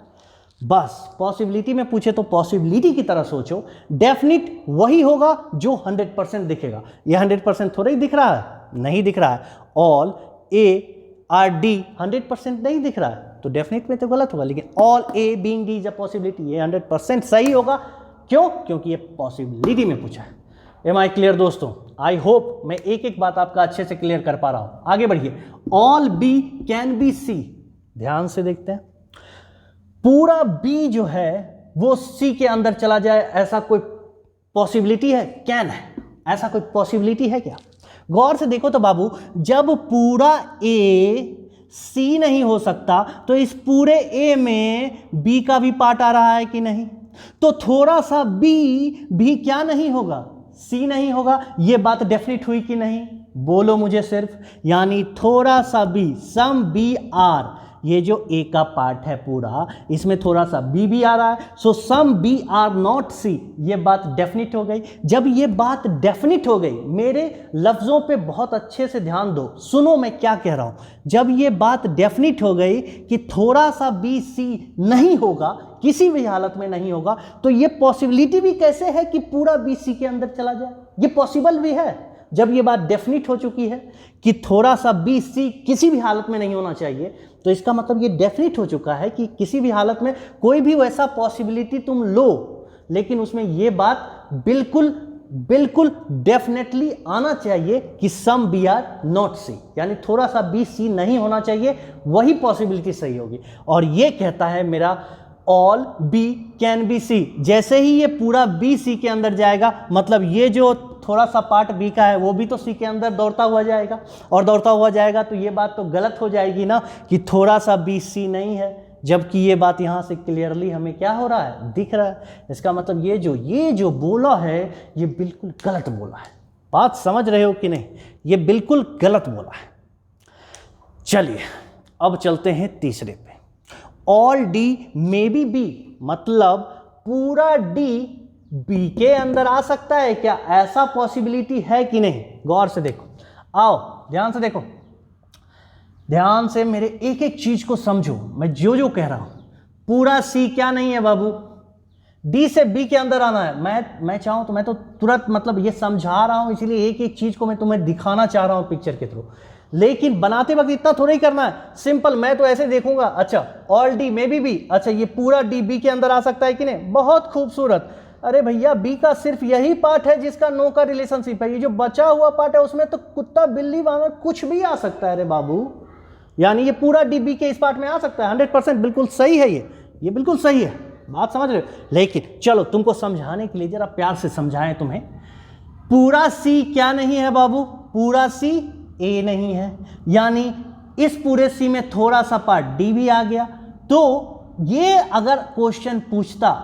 बस पॉसिबिलिटी में पूछे तो पॉसिबिलिटी की तरह सोचो, डेफिनेट वही होगा जो 100% दिखेगा। ये 100% थोड़ा ही दिख रहा है, नहीं दिख रहा है। ऑल ए आर डी 100% नहीं दिख रहा है, तो डेफिनेट में तो गलत होगा, लेकिन all A being D is a possibility, ये 100% सही होगा। क्यों? क्योंकि ये पॉसिबिलिटी में पूछा है। एम आई क्लियर दोस्तों? आई होप मैं एक एक बात आपका अच्छे से क्लियर कर पा रहा हूं। आगे बढ़िए, all B can be C, ध्यान से देखते हैं। पूरा बी जो है वो सी के अंदर चला जाए, ऐसा कोई पॉसिबिलिटी है? कैन है, ऐसा कोई पॉसिबिलिटी है क्या? गौर से देखो तो बाबू, जब पूरा ए सी नहीं हो सकता तो इस पूरे ए में बी का भी पार्ट आ रहा है कि नहीं? तो थोड़ा सा बी भी क्या नहीं होगा? सी नहीं होगा। ये बात डेफिनेट हुई कि नहीं? बोलो मुझे सिर्फ। यानी थोड़ा सा बी, सम बी आर, ये जो ए का पार्ट है पूरा, इसमें थोड़ा सा बी भी आ रहा है, सो सम बी आर नॉट सी। ये बात डेफिनेट हो गई। जब ये बात डेफिनेट हो गई, मेरे लफ्ज़ों पे बहुत अच्छे से ध्यान दो, सुनो मैं क्या कह रहा हूँ। जब ये बात डेफिनेट हो गई कि थोड़ा सा बी सी नहीं होगा, किसी भी हालत में नहीं होगा, तो ये पॉसिबिलिटी भी कैसे है कि पूरा बी सी के अंदर चला जाए? ये पॉसिबल भी है। जब ये बात डेफिनेट हो चुकी है कि थोड़ा सा बी सी किसी भी हालत में नहीं होना चाहिए, तो इसका मतलब ये डेफिनेट हो चुका है कि किसी भी हालत में कोई भी वैसा पॉसिबिलिटी तुम लो, लेकिन उसमें ये बात बिल्कुल बिल्कुल डेफिनेटली आना चाहिए कि सम बी आर नॉट सी, यानी थोड़ा सा बी सी नहीं होना चाहिए, वही पॉसिबिलिटी सही होगी। और ये कहता है मेरा all B can be C. जैसे ही ये पूरा बी सी के अंदर जाएगा, मतलब ये जो थोड़ा सा पार्ट बी का है वो भी तो सी के अंदर दौड़ता हुआ जाएगा, और दौड़ता हुआ जाएगा तो ये बात तो गलत हो जाएगी ना कि थोड़ा सा बी सी नहीं है, जबकि ये बात यहाँ से क्लियरली हमें क्या हो रहा है? दिख रहा है। इसका मतलब ये जो बोला है ये बिल्कुल गलत बोला है। बात समझ रहे हो कि नहीं? ये बिल्कुल गलत बोला है। चलिए अब चलते हैं तीसरे पे। All D may be B, मतलब पूरा डी बी के अंदर आ सकता है क्या? ऐसा पॉसिबिलिटी है कि नहीं? गौर से देखो, आओ ध्यान से देखो, ध्यान से मेरे एक एक चीज को समझो, मैं जो जो कह रहा हूं। पूरा सी क्या नहीं है बाबू? डी से बी के अंदर आना है। मैं चाहूं तो मैं तो तुरंत मतलब ये समझा रहा हूं, इसीलिए एक एक चीज को मैं तुम्हें दिखाना चाह रहा हूं पिक्चर के थ्रू, लेकिन बनाते वक्त इतना थोड़ा ही करना है। सिंपल मैं तो ऐसे देखूंगा, अच्छा all D may be B, अच्छा ये पूरा डी बी के अंदर आ सकता है कि नहीं? बहुत खूबसूरत। अरे भैया बी का सिर्फ यही पार्ट है जिसका नो का रिलेशनशिप है, ये जो बचा हुआ पार्ट है उसमें तो कुत्ता बिल्ली वानर कुछ भी आ सकता है रे बाबू। यानी ये पूरा डी बी के इस पार्ट में आ सकता है। 100% बिल्कुल सही है, ये बिल्कुल सही है, बात समझ रहे हो? लेकिन चलो तुमको समझाने के लिए जरा प्यार से समझाएं तुम्हें। पूरा सी क्या नहीं है बाबू? पूरा सी ए नहीं है, यानी इस पूरे सी में थोड़ा सा पार्ट डी भी आ गया। तो ये अगर क्वेश्चन पूछता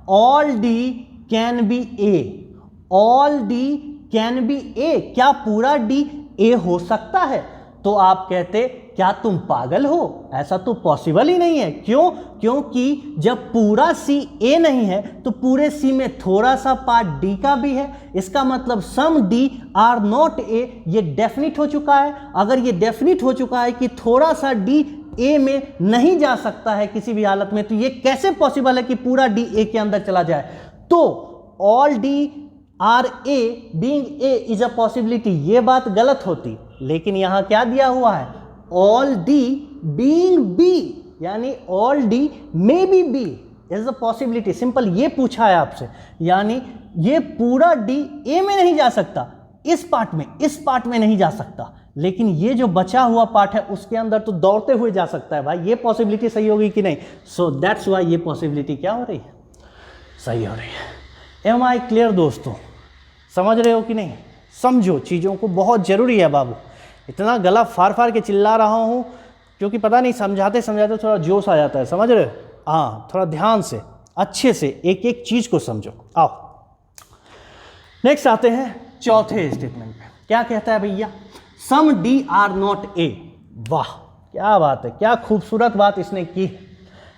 all D can be A, all D can be A, क्या पूरा डी ए हो सकता है? तो आप कहते क्या तुम पागल हो? ऐसा तो पॉसिबल ही नहीं है। क्यों? क्योंकि जब पूरा सी ए नहीं है तो पूरे सी में थोड़ा सा पार्ट डी का भी है। इसका मतलब सम डी आर नॉट ए, ये डेफिनिट हो चुका है। अगर ये डेफिनिट हो चुका है कि थोड़ा सा डी ए में नहीं जा सकता है किसी भी हालत में, तो ये कैसे पॉसिबल है कि पूरा डी ए के अंदर चला जाए? तो all D are a being A is a possibility, ये बात गलत होती। लेकिन यहां क्या दिया हुआ है? ऑल डी बीइंग बी, यानी all D may be B is a possibility. Simple ये पूछा है आपसे, यानी ये पूरा डी ए में नहीं जा सकता, इस पार्ट में नहीं जा सकता, लेकिन ये जो बचा हुआ पार्ट है उसके अंदर तो दौड़ते हुए जा सकता है। भाई ये पॉसिबिलिटी सही होगी कि नहीं? सो दैट्स वाई ये पॉसिबिलिटी क्या हो रही है? सही हो रही है। एम आई क्लियर दोस्तों? समझ रहे हो कि नहीं? समझो चीज़ों को, बहुत ज़रूरी है बाबू। इतना गला फाड़ फाड़ के चिल्ला रहा हूँ क्योंकि पता नहीं समझाते समझाते थोड़ा जोश आ जाता है, समझ रहे हो? हाँ, थोड़ा ध्यान से अच्छे से एक एक चीज़ को समझो। आओ नेक्स्ट आते हैं चौथे स्टेटमेंट पे। क्या कहता है भैया? सम डी आर नॉट ए। वाह क्या बात है, क्या खूबसूरत बात इसने की।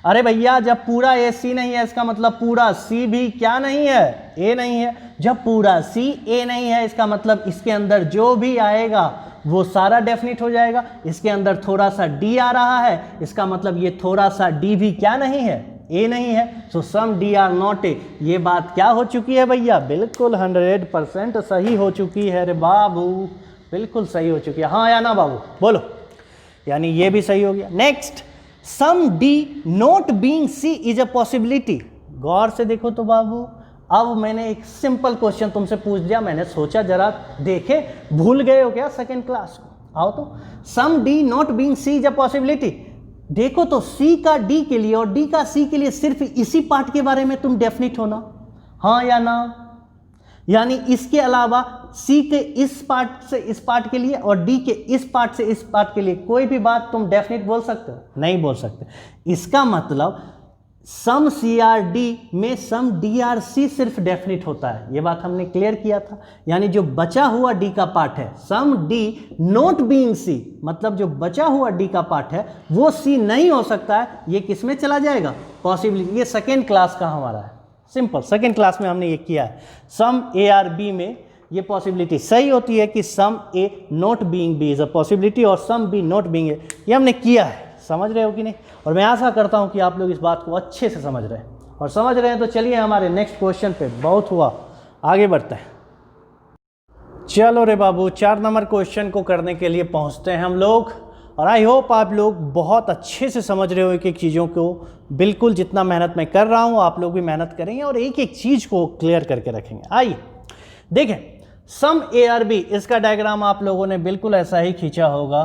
अरे भैया जब पूरा ए सी नहीं है इसका मतलब पूरा सी भी क्या नहीं है? ए नहीं है। जब पूरा सी ए नहीं है इसका मतलब इसके अंदर जो भी आएगा वो सारा डेफिनिट हो जाएगा। इसके अंदर थोड़ा सा डी आ रहा है इसका मतलब ये थोड़ा सा डी भी क्या नहीं है? ए नहीं है। सो some D are not A. ये बात क्या हो चुकी है भैया? बिल्कुल 100% सही हो चुकी है रे बाबू, बिल्कुल सही हो चुकी है। हाँ या ना बाबू बोलो? यानी ये भी सही हो गया। Next, some D not being C is a possibility. गौर से देखो तो बाबू, अब मैंने एक सिंपल क्वेश्चन तुमसे पूछ दिया, मैंने सोचा जरा देखे, भूल गए हो क्या सेकेंड क्लास को? आओ तो, some D not being C is a possibility. देखो तो सी का डी के लिए और डी का सी के लिए सिर्फ इसी पार्ट के बारे में तुम डेफिनिट होना, हाँ या ना? यानी इसके अलावा सी के इस पार्ट से इस पार्ट के लिए और डी के इस पार्ट से इस पार्ट के लिए कोई भी बात तुम डेफिनेट बोल सकते हो? नहीं बोल सकते। इसका मतलब सम सी आर डी में सम डी आर सी सिर्फ डेफिनेट होता है। ये बात हमने क्लियर किया था। यानी जो बचा हुआ डी का पार्ट है, सम डी नॉट बीइंग सी, मतलब जो बचा हुआ डी का पार्ट है वो सी नहीं हो सकता है। ये किस में चला जाएगा? पॉसिबिलिटी। ये सेकेंड क्लास का हमारा है, सिंपल सेकेंड क्लास में हमने ये किया है। सम ए आर बी में ये पॉसिबिलिटी सही होती है कि some A not being B is a possibility और some B not being A. ये हमने किया है, समझ रहे हो कि नहीं? और मैं आशा करता हूं कि आप लोग इस बात को अच्छे से समझ रहे हैं। और समझ रहे हैं तो चलिए हमारे नेक्स्ट क्वेश्चन पे, बहुत हुआ, आगे बढ़ते हैं। चलो रे बाबू, 4 नंबर क्वेश्चन को करने के लिए पहुंचते हैं हम लोग। और आई होप आप लोग बहुत अच्छे से समझ रहे हो एक एक चीज़ों को। बिल्कुल जितना मेहनत मैं कर रहा हूँ आप लोग भी मेहनत करेंगे और एक एक चीज़ को क्लियर करके रखेंगे। आइए देखें, सम ए आर बी, इसका डायग्राम आप लोगों ने बिल्कुल ऐसा ही खींचा होगा।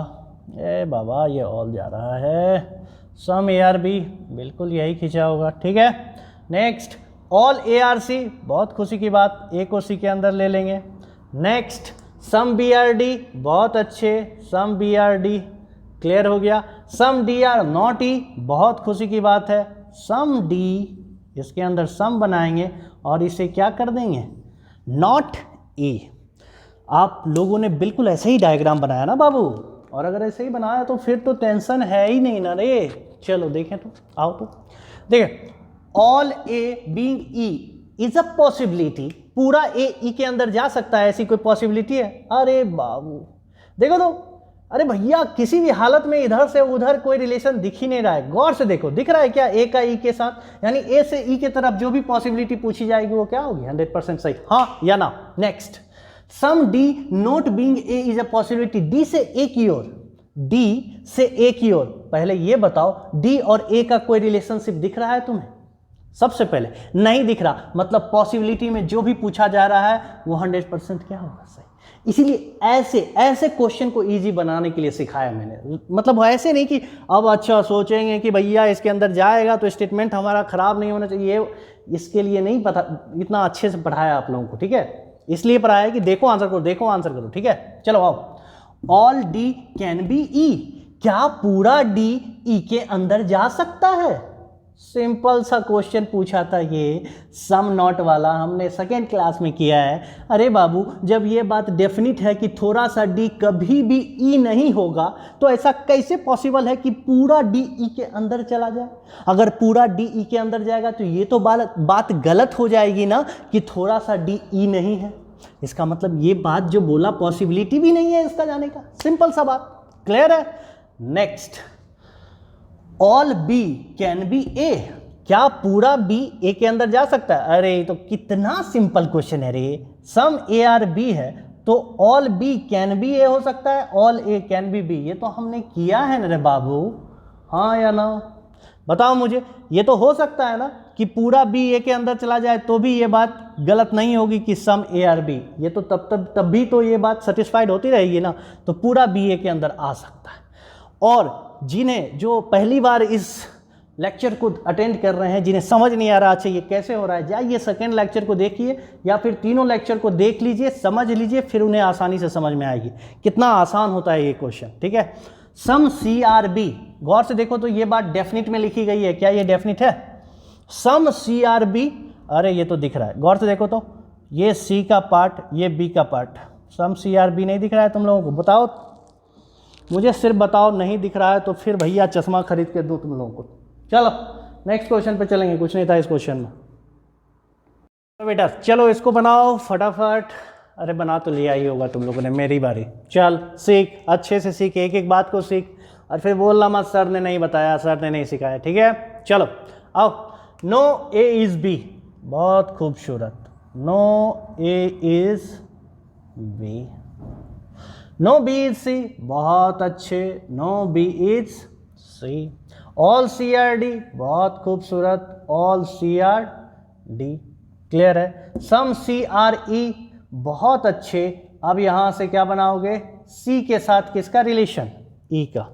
ए बाबा ये ऑल जा रहा है। सम ए आर बी बिल्कुल यही खींचा होगा, ठीक है। Next, all A are C, बहुत खुशी की बात, ए को सी के अंदर ले लेंगे। Next, some B are D, बहुत अच्छे, some B are D clear हो गया। Some D are not E, बहुत खुशी की बात है, सम डी, इसके अंदर सम बनाएंगे और इसे क्या कर देंगे? नॉट ई। आप लोगों ने बिल्कुल ऐसे ही डायग्राम बनाया ना बाबू? और अगर ऐसे ही बनाया तो फिर तो टेंशन है ही नहीं ना रे। चलो देखें तो, आओ तो देखें, all A being E is a possibility. पूरा ए ई के अंदर जा सकता है, ऐसी कोई पॉसिबिलिटी है? अरे बाबू देखो तो, अरे भैया किसी भी हालत में इधर से उधर कोई रिलेशन दिख ही नहीं रहा है। गौर से देखो, दिख रहा है क्या ए का ई के साथ? यानी ए से ई के तरफ जो भी पॉसिबिलिटी पूछी जाएगी वो क्या होगी? 100% सही, हाँ या ना? Next, some D not being A is a possibility. D से ए की ओर, डी से ए की ओर, पहले ये बताओ डी और ए का कोई रिलेशनशिप दिख रहा है तुम्हें? सबसे पहले नहीं दिख रहा, मतलब पॉसिबिलिटी में जो भी पूछा जा रहा है वो 100% क्या होगा? सही। इसीलिए ऐसे क्वेश्चन को इजी बनाने के लिए सिखाया मैंने। मतलब ऐसे नहीं कि अब अच्छा सोचेंगे कि भैया इसके अंदर जाएगा तो स्टेटमेंट हमारा खराब नहीं होना चाहिए, इसके लिए नहीं पता, इतना अच्छे से पढ़ाया आप लोगों को, ठीक है? इसलिए पढ़ाया कि देखो आंसर करो, देखो आंसर करो, ठीक है? चलो आओ, all D can be E, क्या पूरा डी ई के अंदर जा सकता है? सिंपल सा क्वेश्चन पूछा था ये, सम नॉट वाला, हमने सेकेंड क्लास में किया है। अरे बाबू जब ये बात डेफिनिट है कि थोड़ा सा डी कभी भी ई नहीं होगा तो ऐसा कैसे पॉसिबल है कि पूरा डी ई के अंदर चला जाए? अगर पूरा डी ई के अंदर जाएगा तो ये तो बात गलत हो जाएगी ना कि थोड़ा सा डी ई नहीं है। इसका मतलब ये बात जो बोला पॉसिबिलिटी भी नहीं है इसका जाने का। सिंपल सा बात, क्लियर है? Next, all B can be A, क्या पूरा बी ए के अंदर जा सकता है? अरे तो कितना सिंपल क्वेश्चन है रे। सम ए आर बी है तो all B can be A हो सकता है, all A can be B. ये तो हमने किया है ना रे बाबू, हाँ या ना? बताओ मुझे, ये तो हो सकता है ना कि पूरा बी ए के अंदर चला जाए तो भी ये बात गलत नहीं होगी कि सम ए आर बी। ये तो तब भी तो ये बात सेटिस्फाइड होती रहेगी ना। तो पूरा बी ए के अंदर आ सकता है। और जिन्हें जो पहली बार इस लेक्चर को अटेंड कर रहे हैं, जिन्हें समझ नहीं आ रहा अच्छा ये कैसे हो रहा है, जाइए सेकेंड लेक्चर को देखिए या फिर तीनों लेक्चर को देख लीजिए, समझ लीजिए, फिर उन्हें आसानी से समझ में आएगी कितना आसान होता है ये क्वेश्चन। ठीक है, सम CRB, गौर से देखो तो ये बात डेफिनिट में लिखी गई है, क्या ये डेफिनिट है? सम CRB, अरे ये तो दिख रहा है, गौर से देखो तो ये C का पार्ट, ये B का पार्ट, सम CRB नहीं दिख रहा है तुम लोगों को? बताओ, मुझे सिर्फ बताओ, नहीं दिख रहा है तो फिर भैया चश्मा खरीद के दूं तुम लोगों को। चलो नेक्स्ट क्वेश्चन पे चलेंगे, कुछ नहीं था इस क्वेश्चन में। तो बेटा चलो इसको बनाओ फटाफट। अरे बना तो लिया ही होगा तुम लोगों ने, मेरी बारी। चल सीख, अच्छे से सीख, एक एक बात को सीख, और फिर बोलना मत सर ने नहीं बताया, सर ने नहीं सिखाया। ठीक है, चलो आओ। नो A इज B, बहुत खूबसूरत। No A is B, no B is C, बहुत अच्छे। No B is C, all C are D, बहुत खूबसूरत। All C are D, clear है। सम C are E, बहुत अच्छे। अब यहां से क्या बनाओगे? C के साथ किसका रिलेशन? E का।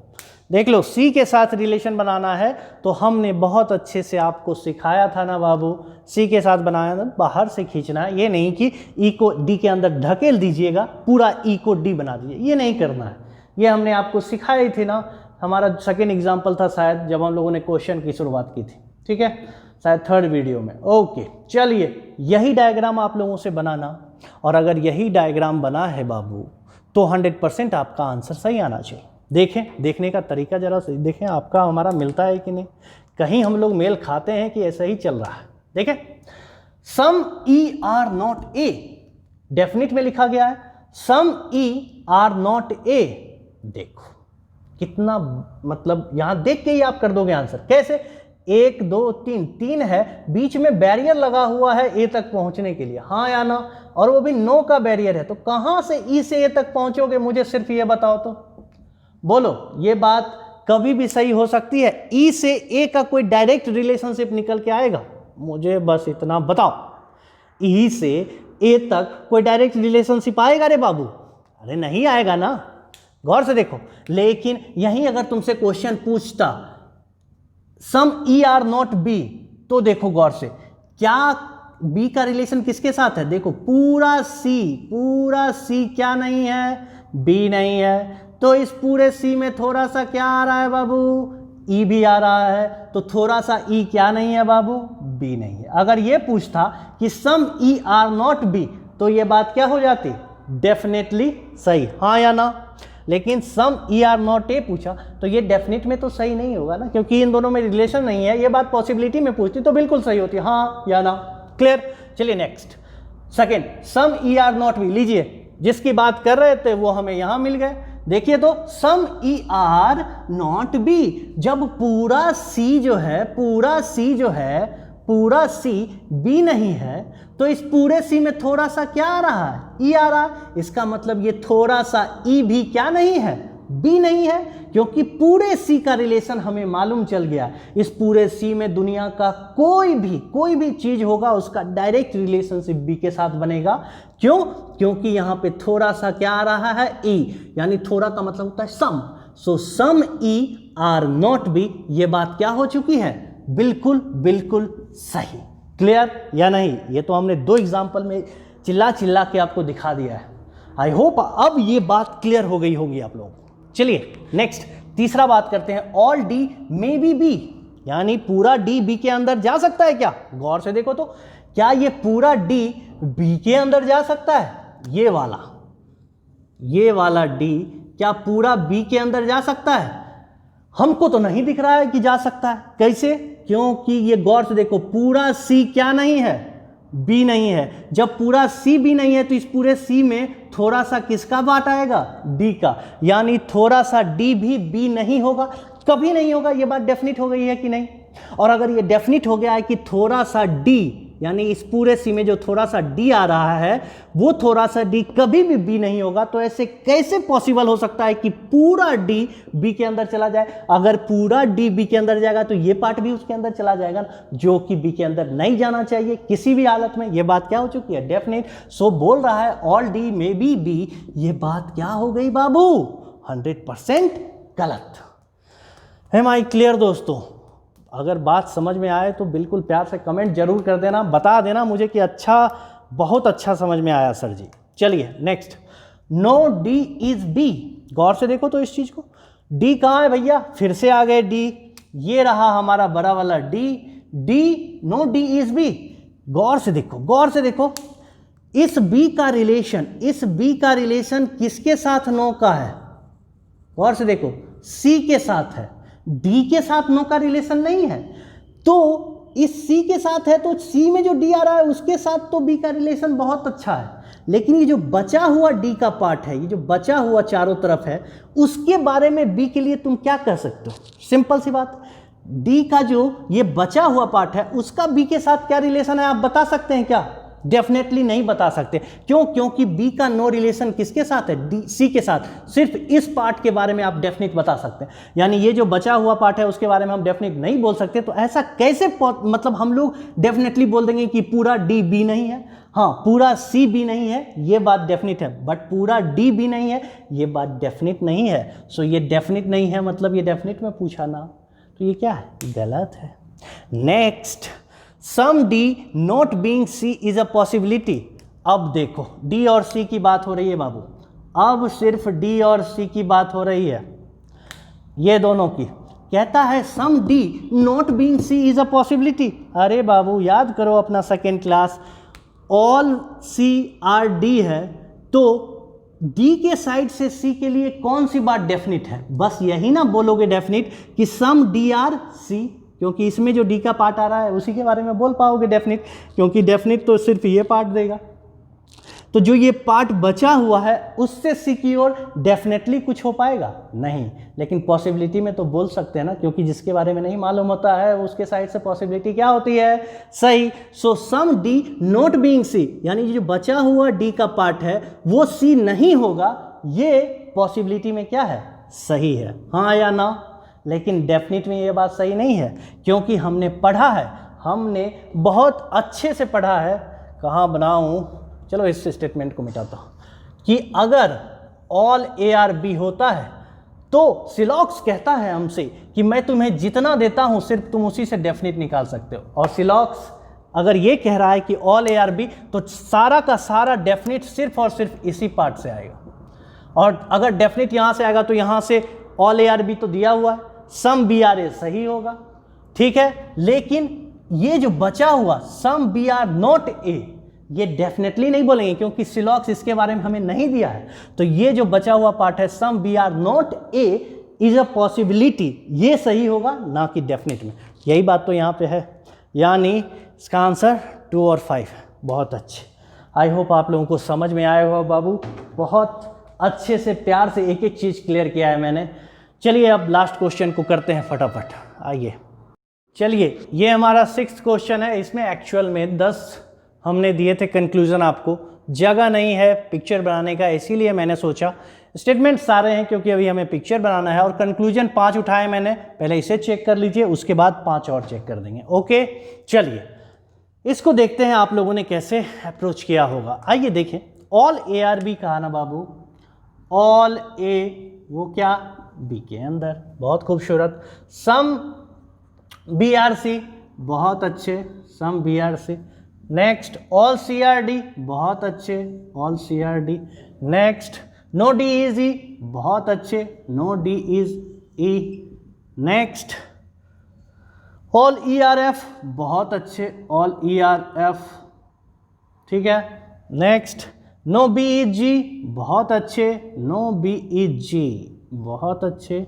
देख लो, C के साथ रिलेशन बनाना है तो हमने बहुत अच्छे से आपको सिखाया था ना बाबू, C के साथ बनाया ना, बाहर से खींचना है। ये नहीं कि E को D के अंदर ढकेल दीजिएगा, पूरा E को D बना दीजिए, ये नहीं करना है। ये हमने आपको सिखाई थी ना, हमारा सेकेंड एग्जाम्पल था शायद, जब हम लोगों ने क्वेश्चन की शुरुआत की थी। ठीक है, शायद थर्ड वीडियो में। ओके, चलिए यही डायग्राम आप लोगों से बनाना, और अगर यही डायग्राम बना है बाबू तो 100% आपका आंसर सही आना चाहिए। देखें, देखने का तरीका जरा सही देखें, आपका हमारा मिलता है कि नहीं, कहीं हम लोग मेल खाते हैं कि ऐसा ही चल रहा है। देखें, सम E are not A, definite में लिखा गया है सम E are not A। देखो कितना, मतलब यहां देख के ही आप कर दोगे आंसर। कैसे? 1 2 3, 3 है, बीच में बैरियर लगा हुआ है ए तक पहुंचने के लिए, हाँ या ना, और वो भी नो का बैरियर है, तो कहां से ई से ए तक पहुंचोगे? मुझे सिर्फ ये बताओ तो, बोलो। ये बात कभी भी सही हो सकती है, ई से ए का कोई डायरेक्ट रिलेशनशिप निकल के आएगा? मुझे बस इतना बताओ, ई से ए तक कोई डायरेक्ट रिलेशनशिप आएगा रे बाबू? अरे नहीं आएगा ना, गौर से देखो। लेकिन यहीं अगर तुमसे क्वेश्चन पूछता सम E are not B, तो देखो गौर से, क्या B का रिलेशन किसके साथ है? देखो पूरा C क्या नहीं है? B नहीं है, तो इस पूरे C में थोड़ा सा क्या आ रहा है बाबू? E भी आ रहा है, तो थोड़ा सा E क्या नहीं है बाबू? B नहीं है। अगर ये पूछता कि सम E are not B, तो ये बात क्या हो जाती? डेफिनेटली सही, हाँ या ना। लेकिन सम E are not A पूछा तो ये डेफिनेट में तो सही नहीं होगा ना, क्योंकि इन दोनों में रिलेशन नहीं है। ये बात पॉसिबिलिटी में पूछती तो बिल्कुल सही होती, हाँ या ना। क्लियर? चलिए next, second, some E are not B। लीजिए, जिसकी बात कर रहे थे वो हमें यहां मिल गए। देखिए तो सम E are not B, जब पूरा C पूरा C B नहीं है, तो इस पूरे C में थोड़ा सा क्या आ रहा है? E आ रहा है। इसका मतलब ये थोड़ा सा E भी क्या नहीं है? B नहीं है, क्योंकि पूरे C का रिलेशन हमें मालूम चल गया। इस पूरे C में दुनिया का कोई भी चीज होगा उसका डायरेक्ट रिलेशनशिप B के साथ बनेगा। क्यों? क्योंकि यहाँ पे थोड़ा सा क्या आ रहा है? E, यानी थोड़ा का मतलब होता है सम। सो सम E are not B, ये बात क्या हो चुकी है? बिल्कुल सही। क्लियर या नहीं? ये तो हमने 2 एग्जाम्पल में चिल्ला के आपको दिखा दिया है। आई होप अब ये बात क्लियर हो गई होगी आप लोगों को। चलिए नेक्स्ट, तीसरा बात करते हैं। All D may be B, यानी पूरा D B के अंदर जा सकता है क्या? गौर से देखो तो, क्या ये पूरा D B के अंदर जा सकता है? ये वाला D क्या पूरा B के अंदर जा सकता है? हमको तो नहीं दिख रहा है कि जा सकता है। कैसे? क्योंकि ये गौर से देखो, पूरा C क्या नहीं है? B नहीं है। जब पूरा C B नहीं है तो इस पूरे C में थोड़ा सा किसका पार्ट आएगा? D का, यानी थोड़ा सा D भी B नहीं होगा, कभी नहीं होगा। ये बात डेफिनिट हो गई है कि नहीं? और अगर ये डेफिनिट हो गया है कि थोड़ा सा D, यानी इस पूरे C में जो थोड़ा सा D आ रहा है वो थोड़ा सा D कभी भी B नहीं होगा, तो ऐसे कैसे पॉसिबल हो सकता है कि पूरा D B के अंदर चला जाए? अगर पूरा D B के अंदर जाएगा तो ये पार्ट भी उसके अंदर चला जाएगा, जो कि B के अंदर नहीं जाना चाहिए किसी भी हालत में। ये बात क्या हो चुकी है? डेफिनेट। सो बोल रहा है all D may be B, ये बात क्या हो गई बाबू? 100% गलत। एम आई क्लियर दोस्तों? अगर बात समझ में आए तो बिल्कुल प्यार से कमेंट जरूर कर देना, बता देना मुझे कि अच्छा, बहुत अच्छा समझ में आया सर जी। चलिए next, no D is B. गौर से देखो तो इस चीज को, डी कहाँ है भैया, फिर से आ गए डी, ये रहा हमारा बड़ा वाला D, D no D is B. गौर से देखो, गौर से देखो, इस बी का रिलेशन, इस बी का रिलेशन किसके साथ नो का है, गौर से देखो, सी के साथ है, डी के साथ नो का रिलेशन नहीं है। तो इस सी के साथ है तो सी में जो डी आ रहा है उसके साथ तो बी का रिलेशन बहुत अच्छा है, लेकिन ये जो बचा हुआ डी का पार्ट है, ये जो बचा हुआ चारों तरफ है, उसके बारे में बी के लिए तुम क्या कह सकते हो, सिंपल सी बात, डी का जो ये बचा हुआ पार्ट है उसका बी के साथ क्या रिलेशन है, आप बता सकते हैं क्या? डेफिनेटली नहीं बता सकते। क्यों? क्योंकि बी का नो रिलेशन किसके साथ है, डी सी के साथ। सिर्फ इस पार्ट के बारे में आप डेफिनेट बता सकते हैं, यानी ये जो बचा हुआ पार्ट है उसके बारे में हम डेफिनेट नहीं बोल सकते। तो ऐसा कैसे मतलब हम लोग डेफिनेटली बोल देंगे कि पूरा डी बी नहीं है, हाँ पूरा सी बी नहीं है, ये बात डेफिनेट है, बट पूरा डी बी नहीं है, ये बात डेफिनेट नहीं है। सो ये डेफिनेट नहीं है, मतलब ये डेफिनेट में पूछा ना, तो ये क्या है, गलत है। Next, some D not being C is a possibility. अब देखो डी और सी की बात हो रही है बाबू, अब सिर्फ डी और सी की बात हो रही है, ये दोनों की। कहता है some D not being C is a possibility. अरे बाबू याद करो अपना second class, all C are D है, तो डी के साइड से सी के लिए कौन सी बात डेफिनेट है, बस यही ना बोलोगे डेफिनेट कि सम डी आर सी, क्योंकि इसमें जो डी का पार्ट आ रहा है उसी के बारे में बोल पाओगे डेफिनेट, क्योंकि डेफिनेट तो सिर्फ ये पार्ट देगा। तो जो ये पार्ट बचा हुआ है उससे सी की ओर डेफिनेटली कुछ हो पाएगा नहीं, लेकिन पॉसिबिलिटी में तो बोल सकते हैं ना, क्योंकि जिसके बारे में नहीं मालूम होता है उसके साइड से पॉसिबिलिटी क्या होती है, सही। सो सम डी नॉट बीइंग सी, यानी जो बचा हुआ डी का पार्ट है वो सी नहीं होगा, ये पॉसिबिलिटी में क्या है, सही है, हाँ या ना। लेकिन डेफिनेट में ये बात सही नहीं है, क्योंकि हमने पढ़ा है, हमने बहुत अच्छे से पढ़ा है, कहाँ बनाऊँ, चलो इस स्टेटमेंट को मिटाता हूँ, कि अगर ऑल ए आर बी होता है तो सिलॉक्स कहता है हमसे कि मैं तुम्हें जितना देता हूँ सिर्फ तुम उसी से डेफिनेट निकाल सकते हो। और सिलॉक्स अगर ये कह रहा है कि ऑल ए आर बी, तो सारा का सारा डेफिनेट सिर्फ और सिर्फ इसी पार्ट से आएगा, और अगर डेफिनेट यहाँ से आएगा तो यहाँ से ऑल ए आर बी तो दिया हुआ है, सम बी आर ए सही होगा, ठीक है। लेकिन ये जो बचा हुआ some B are not A, ये डेफिनेटली नहीं बोलेंगे, क्योंकि सिलॉक्स इसके बारे में हमें नहीं दिया है। तो ये जो बचा हुआ पार्ट है some B are not A is a possibility, ये सही होगा, ना कि डेफिनेट में। यही बात तो यहाँ पे है, यानी इसका आंसर 2 और 5 है। बहुत अच्छे, आई होप आप लोगों को समझ में आया होगा बाबू, बहुत अच्छे से प्यार से एक एक चीज़ क्लियर किया है मैंने। चलिए अब लास्ट क्वेश्चन को करते हैं फटाफट, आइए। चलिए ये हमारा 6th क्वेश्चन है, इसमें एक्चुअल में 10 हमने दिए थे कंक्लूजन, आपको जगह नहीं है पिक्चर बनाने का, इसीलिए मैंने सोचा स्टेटमेंट सारे हैं क्योंकि अभी हमें पिक्चर बनाना है, और कंक्लूजन 5 उठाए मैंने, पहले इसे चेक कर लीजिए, उसके बाद 5 और चेक कर देंगे। ओके चलिए इसको देखते हैं आप लोगों ने कैसे अप्रोच किया होगा। आइए देखें, ऑल ए आर बी कहा ना बाबू, ऑल ए वो क्या, बी के अंदर, बहुत खूबसूरत। सम बी आर सी, बहुत अच्छे, some B are C. Next all C are D, बहुत अच्छे, all C are D. Next no D is E, बहुत अच्छे, no D is E. Next all E are F, बहुत अच्छे, ऑल ई आर एफ, ठीक है। Next no B is G, बहुत अच्छे, नो बी इज जी, बहुत अच्छे,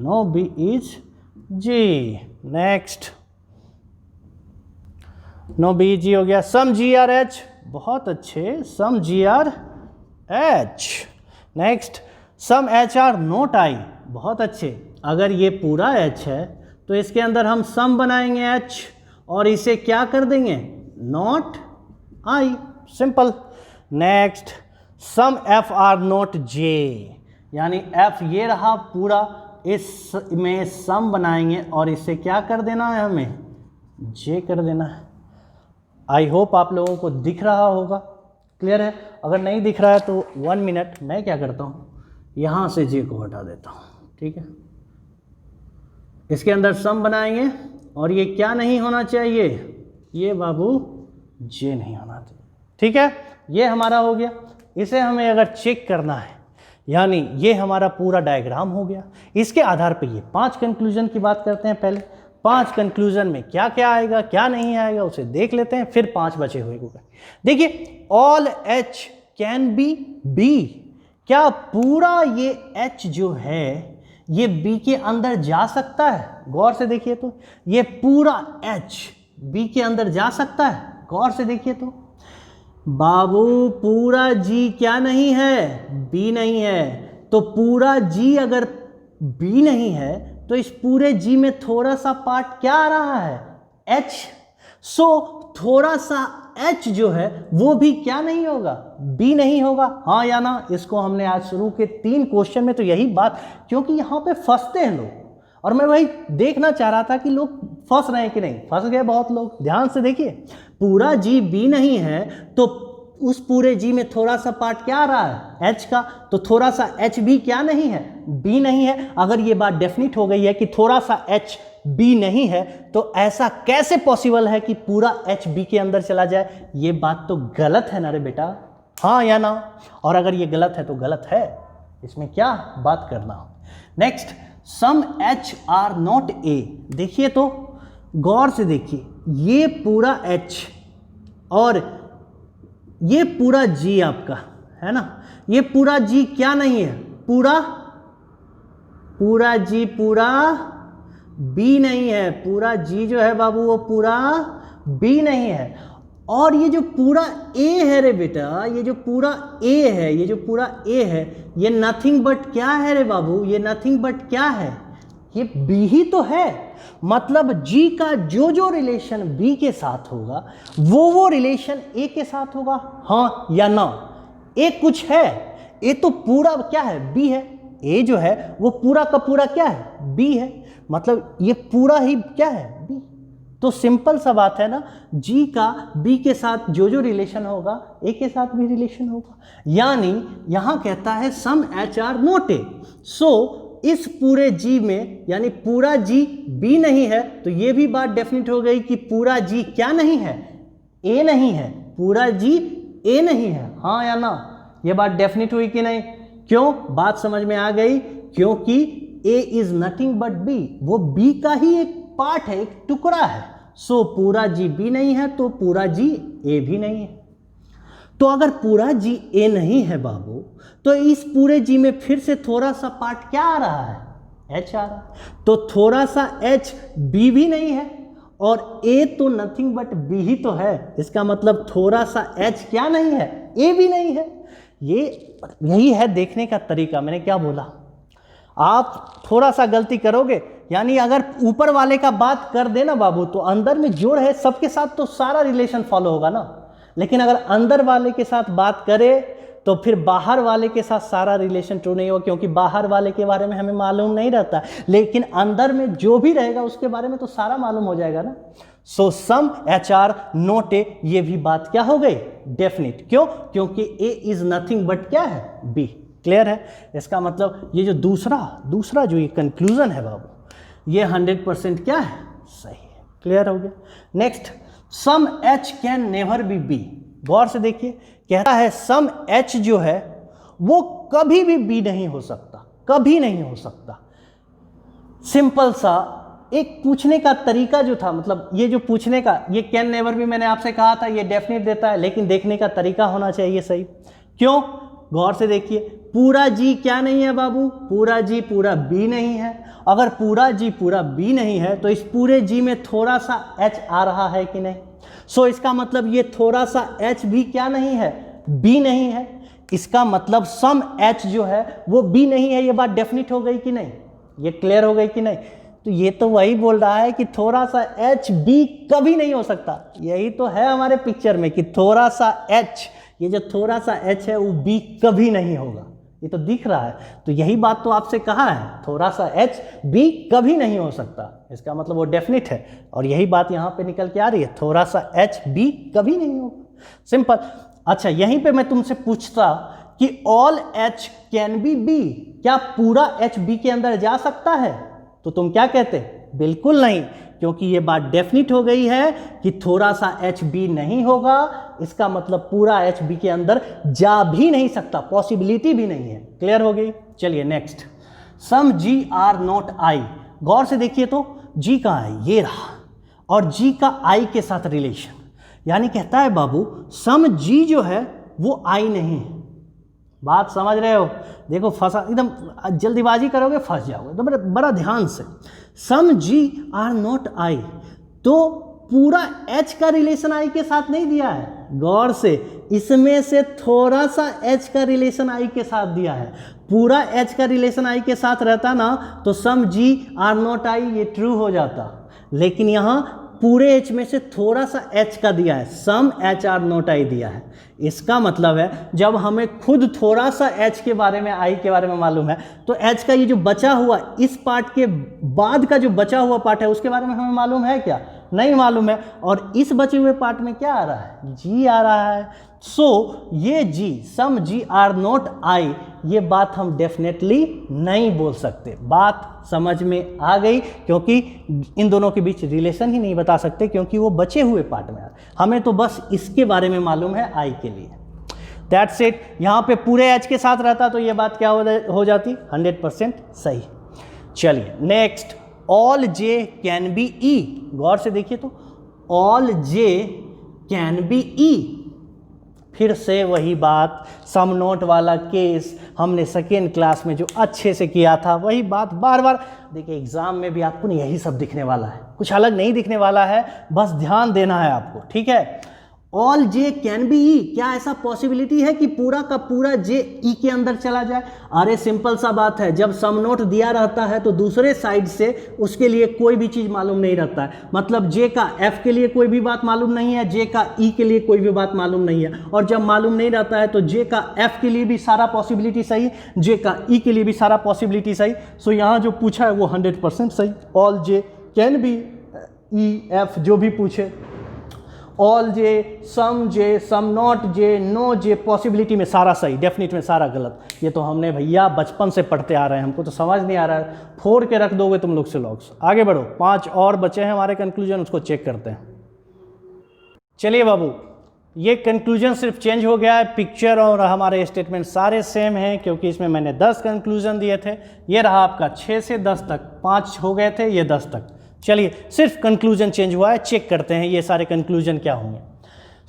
no B is G. Next no B G हो गया। सम जी आर एच, बहुत अच्छे, some G are H. Next some H are not I, बहुत अच्छे। अगर ये पूरा एच है तो इसके अंदर हम सम बनाएंगे एच और इसे क्या कर देंगे, not I, simple. Next some F are not J, यानी एफ ये रहा पूरा, इसमें सम बनाएंगे और इसे क्या कर देना है, हमें जे कर देना है। आई होप आप लोगों को दिख रहा होगा, क्लियर है। अगर नहीं दिख रहा है तो 1 मिनट मैं क्या करता हूँ, यहाँ से जे को हटा देता हूँ, ठीक है। इसके अंदर सम बनाएंगे और ये क्या नहीं होना चाहिए, ये बाबू जे नहीं होना चाहिए। ठीक है, ये हमारा हो गया। इसे हमें अगर चेक करना है, यानी ये हमारा पूरा डायग्राम हो गया। इसके आधार पे ये 5 कंक्लूजन की बात करते हैं। पहले 5 कंक्लूजन में क्या क्या आएगा क्या नहीं आएगा उसे देख लेते हैं, फिर 5 बचे हुए को। देखिए, all H can be B, क्या पूरा ये एच जो है ये बी के अंदर जा सकता है? गौर से देखिए तो, ये पूरा एच बी के अंदर जा सकता है? गौर से देखिए तो बाबू, पूरा जी क्या नहीं है, बी नहीं है। तो पूरा जी अगर बी नहीं है तो इस पूरे जी में थोड़ा सा पार्ट क्या आ रहा है, एच। सो थोड़ा सा एच जो है वो भी क्या नहीं होगा, बी नहीं होगा। हाँ या ना? इसको हमने आज शुरू के 3 क्वेश्चन में तो यही बात, क्योंकि यहाँ पे फंसते हैं लोग, और मैं वही देखना चाह रहा था कि लोग फंस रहे हैं कि नहीं। फंस गए बहुत लोग। ध्यान से देखिए, पूरा जी बी नहीं है तो उस पूरे जी में थोड़ा सा पार्ट क्या आ रहा है, एच का। तो थोड़ा सा एच भी क्या नहीं है, बी नहीं है। अगर ये बात डेफिनिट हो गई है कि थोड़ा सा एच बी नहीं है, तो ऐसा कैसे पॉसिबल है कि पूरा एच बी के अंदर चला जाए? ये बात तो गलत है ना रे बेटा, हाँ या ना? और अगर ये गलत है तो गलत है, इसमें क्या बात करना। Next, some H are not A. देखिए तो, गौर से देखिए, ये पूरा एच और ये पूरा जी आपका है ना, ये पूरा जी क्या नहीं है, पूरा जी पूरा बी नहीं है। पूरा जी जो है बाबू वो पूरा बी नहीं है। और ये जो पूरा ए है रे बेटा, ये जो पूरा ए है, ये जो पूरा ए है, ये नथिंग बट क्या है रे बाबू, ये नथिंग बट क्या है, ये बी ही तो है। मतलब जी का जो जो रिलेशन बी के साथ होगा वो रिलेशन ए के साथ होगा। हाँ या ना? ए कुछ है, ए तो पूरा क्या है, बी है। ए जो है वो पूरा का पूरा क्या है, बी है। मतलब ये पूरा ही क्या है, बी। तो सिंपल सा बात है ना, जी का बी के साथ जो जो रिलेशन होगा ए के साथ भी रिलेशन होगा। यानी यहां कहता है सम एच आर नॉट ए। सो इस पूरे जी में, यानी पूरा जी बी नहीं है, तो ये भी बात डेफिनेट हो गई कि पूरा जी क्या नहीं है, ए नहीं है। पूरा जी ए नहीं है, हाँ या ना? ये बात डेफिनेट हुई कि नहीं? क्यों? बात समझ में आ गई, क्योंकि ए इज नथिंग बट बी, वो बी का ही एक पार्ट है, एक टुकड़ा है। सो पूरा जी बी नहीं है तो पूरा जी ए भी नहीं है। तो अगर पूरा जी ए नहीं है बाबू, तो इस पूरे जी में फिर से थोड़ा सा पार्ट क्या आ रहा है, एच आ रहा है। तो थोड़ा सा एच बी भी नहीं है और ए तो नथिंग बट बी ही तो है। इसका मतलब थोड़ा सा एच क्या नहीं है, ए भी नहीं है। यही है देखने का तरीका। मैंने क्या बोला, आप थोड़ा सा गलती करोगे, यानी अगर ऊपर वाले का बात कर देना बाबू, तो अंदर में जोड़ है सबके साथ तो सारा रिलेशन फॉलो होगा ना। लेकिन अगर अंदर वाले के साथ बात करे तो फिर बाहर वाले के साथ सारा रिलेशन ट्रू नहीं होगा, क्योंकि बाहर वाले के बारे में हमें मालूम नहीं रहता, लेकिन अंदर में जो भी रहेगा उसके बारे में तो सारा मालूम हो जाएगा ना। सो सम एच आर नॉट ए, ये भी बात क्या हो गई, डेफिनिट। क्यों? क्योंकि ए इज नथिंग बट क्या है, बी। क्लियर है? इसका मतलब ये जो दूसरा जो ये कंक्लूजन है बाबू, ये 100% क्या है, सही है। क्लियर हो गया? Next, some H can never be B. गौर से देखिए, कहता है सम एच जो है वो कभी भी बी नहीं हो सकता, कभी नहीं हो सकता। सिंपल सा एक पूछने का तरीका जो था, मतलब ये जो पूछने का, ये कैन नेवर भी मैंने आपसे कहा था, ये डेफिनेट देता है, लेकिन देखने का तरीका होना चाहिए सही। क्यों? गौर से देखिए, पूरा जी क्या नहीं है बाबू, पूरा जी पूरा बी नहीं है। अगर पूरा जी पूरा बी नहीं है तो इस पूरे जी में थोड़ा सा एच आ रहा है कि नहीं। सो इसका मतलब ये थोड़ा सा एच भी क्या नहीं है, बी नहीं है। इसका मतलब सम एच जो है वो बी नहीं है। ये बात डेफिनेट हो गई कि नहीं, ये क्लियर हो गई कि नहीं? तो ये तो वही बोल रहा है कि थोड़ा सा एच बी कभी नहीं हो सकता। यही तो है हमारे पिक्चर में कि थोड़ा सा एच, ये जो थोड़ा सा एच है वो बी कभी नहीं होगा, ये तो दिख रहा है। तो यही बात तो आपसे कहा है, थोड़ा सा एच बी कभी नहीं हो सकता। इसका मतलब वो डेफिनेट है, और यही बात यहाँ पे निकल के आ रही है, थोड़ा सा एच बी कभी नहीं होगा। सिंपल। अच्छा, यहीं पे मैं तुमसे पूछता कि all H can be B, क्या पूरा एच बी के अंदर जा सकता है? तो तुम क्या कहते, बिल्कुल नहीं, क्योंकि ये बात डेफिनिट हो गई है कि थोड़ा सा HB नहीं होगा, इसका मतलब पूरा HB के अंदर जा भी नहीं सकता, पॉसिबिलिटी भी नहीं है। क्लियर हो गई? चलिए next, some G are not I। गौर से देखिए तो G कहाँ है, ये रहा, और G का I के साथ रिलेशन, यानी कहता है बाबू सम G जो है वो I नहीं है। बात समझ रहे हो? देखो फंसा, एकदम जल्दीबाजी करोगे फंस जाओगे, तो बड़ा ध्यान से। सम G आर नॉट I, तो पूरा H का रिलेशन I के साथ नहीं दिया है, गौर से, इसमें से थोड़ा सा H का रिलेशन I के साथ दिया है। पूरा H का रिलेशन I के साथ रहता ना तो सम G आर नॉट I ये ट्रू हो जाता, लेकिन यहाँ पूरे H में से थोड़ा सा H का दिया है, सम H आर नॉट I दिया है। इसका मतलब है जब हमें खुद थोड़ा सा H के बारे में, I के बारे में मालूम है, तो H का ये जो बचा हुआ, इस पार्ट के बाद का जो बचा हुआ पार्ट है उसके बारे में हमें मालूम है क्या? नहीं मालूम है। और इस बचे हुए पार्ट में क्या आ रहा है? G आ रहा है। सो ये G, some G are not I, ये बात हम डेफिनेटली नहीं बोल सकते। बात समझ में आ गई? क्योंकि इन दोनों के बीच रिलेशन ही नहीं बता सकते, क्योंकि वो बचे हुए पार्ट में, हमें तो बस इसके बारे में मालूम है I के लिए। That's it. यहाँ पे पूरे H के साथ रहता तो ये बात क्या हो जाती? 100% सही। चलिए next, all J can be E। गौर से देखिए तो all J can be E, फिर से वही बात, सम नोट वाला केस हमने सेकेंड क्लास में जो अच्छे से किया था, वही बात बार बार। देखिए एग्जाम में भी आपको यही सब दिखने वाला है, कुछ अलग नहीं दिखने वाला है, बस ध्यान देना है आपको, ठीक है। All J can be E, क्या ऐसा पॉसिबिलिटी है कि पूरा का पूरा J E के अंदर चला जाए? अरे सिंपल सा बात है, जब सम नोट दिया रहता है तो दूसरे साइड से उसके लिए कोई भी चीज़ मालूम नहीं रहता है, मतलब J का F के लिए कोई भी बात मालूम नहीं है, J का E के लिए कोई भी बात मालूम नहीं है। और जब मालूम नहीं रहता है तो J का F के लिए भी सारा पॉसिबिलिटी सही, J का E के लिए भी सारा पॉसिबिलिटी सही। सो यहाँ जो पूछा है वो 100% सही। All J can be E F, जो भी पूछे, all J, some not J, no J, possibility में सारा सही, डेफिनेट में सारा गलत। ये तो हमने भैया बचपन से पढ़ते आ रहे हैं, हमको तो समझ नहीं आ रहा है, फोड़ के रख दोगे तुम लोग से लॉग्स। आगे बढ़ो, 5 और बचे हैं हमारे कंक्लूजन, उसको चेक करते हैं। चलिए बाबू, ये कंक्लूजन सिर्फ चेंज हो गया है, पिक्चर और हमारे स्टेटमेंट सारे सेम हैं, क्योंकि इसमें मैंने 10 कंक्लूजन दिए थे। ये रहा आपका 6 से 10 तक, 5 हो गए थे, ये 10 तक। चलिए सिर्फ कंक्लूजन चेंज हुआ है, चेक करते हैं ये सारे कंक्लूजन क्या होंगे।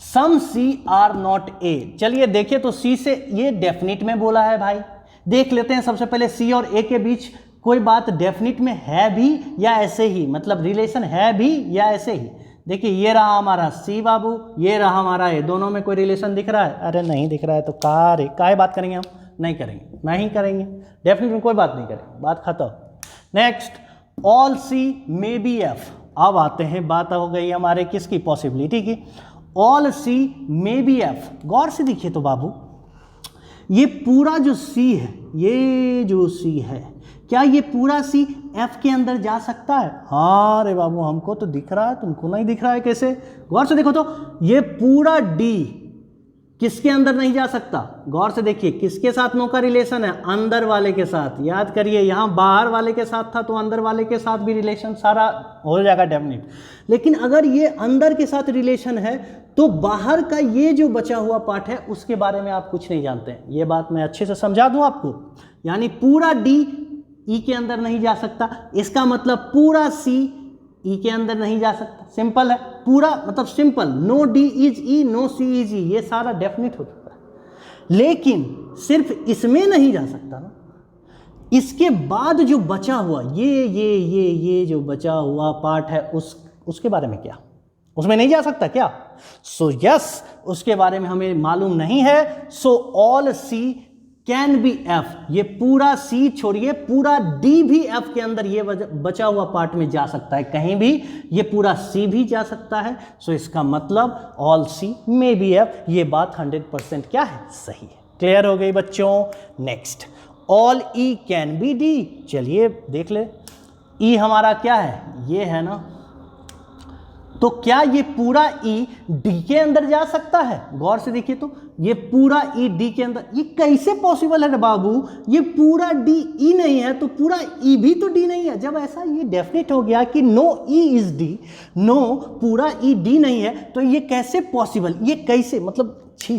सम C आर नॉट A, चलिए देखिए तो C से ये डेफिनिट में बोला है भाई, देख लेते हैं सबसे पहले C और A के बीच कोई बात डेफिनिट में है भी या ऐसे ही, मतलब रिलेशन है भी या ऐसे ही। देखिए ये रहा हमारा C बाबू, ये रहा हमारा A, दोनों में कोई रिलेशन दिख रहा है? अरे नहीं दिख रहा है तो काहे बात करेंगे हम? नहीं करेंगे, डेफिनेट में कोई बात नहीं करेंगे, बात खत्म। Next, all C may be F। अब आते हैं, बात हो गई हमारे किसकी? पॉसिबिलिटी की। All C may be F, गौर से देखिए तो बाबू, ये पूरा जो C है, ये जो C है, क्या ये पूरा C F के अंदर जा सकता है? हाँ रे बाबू, हमको तो दिख रहा है, तुमको नहीं दिख रहा है, कैसे? गौर से देखो तो ये पूरा D किसके अंदर नहीं जा सकता? गौर से देखिए, किसके साथ नो का रिलेशन है? अंदर वाले के साथ। याद करिए, यहाँ बाहर वाले के साथ था तो अंदर वाले के साथ भी रिलेशन सारा हो जाएगा डेफिनेट। लेकिन अगर ये अंदर के साथ रिलेशन है तो बाहर का ये जो बचा हुआ पार्ट है उसके बारे में आप कुछ नहीं जानते हैं। ये बात मैं अच्छे से समझा दूं आपको, यानी पूरा D E के अंदर नहीं जा सकता, इसका मतलब पूरा C E के अंदर नहीं जा सकता। सिंपल है, पूरा मतलब simple, no D is E, no C is E, ये सारा डेफिनेट हो चुका है। लेकिन सिर्फ इसमें नहीं जा सकता ना, इसके बाद जो बचा हुआ ये जो बचा हुआ पार्ट है उसके बारे में क्या? उसमें नहीं जा सकता क्या? सो यस, उसके बारे में हमें मालूम नहीं है। So all C can be F, ये पूरा C छोड़िए, पूरा D भी F के अंदर ये बचा हुआ पार्ट में जा सकता है, कहीं भी ये पूरा C भी जा सकता है। सो इसका मतलब all C may be F, ये बात 100% क्या है? सही है। क्लियर हो गई बच्चों? Next, all E can be D। चलिए देख ले, E हमारा क्या है? ये है ना, तो क्या ये पूरा ई डी के अंदर जा सकता है? गौर से देखिए तो ये पूरा ई डी के अंदर, ये कैसे पॉसिबल है बाबू? ये पूरा डी ई नहीं है तो पूरा ई भी तो डी नहीं है। जब ऐसा ये डेफिनेट हो गया कि no E is D, no पूरा ई डी नहीं है, तो ये कैसे पॉसिबल? ये कैसे, मतलब छी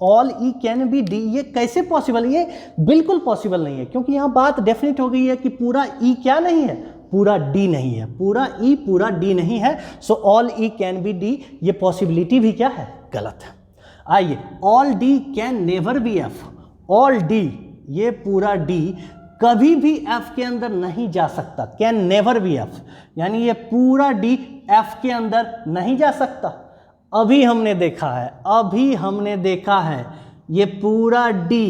all E can be D, ये कैसे पॉसिबल? ये बिल्कुल पॉसिबल नहीं है, क्योंकि यहाँ बात डेफिनेट हो गई है कि पूरा ई क्या नहीं है, पूरा डी नहीं है, पूरा ई पूरा डी नहीं है। So all E can be D, ये पॉसिबिलिटी भी क्या है? गलत है। आइए, all D can never B F, all D, ये पूरा डी कभी भी एफ के अंदर नहीं जा सकता, कैन नेवर बी एफ, यानी ये पूरा डी एफ के अंदर नहीं जा सकता। अभी हमने देखा है ये पूरा डी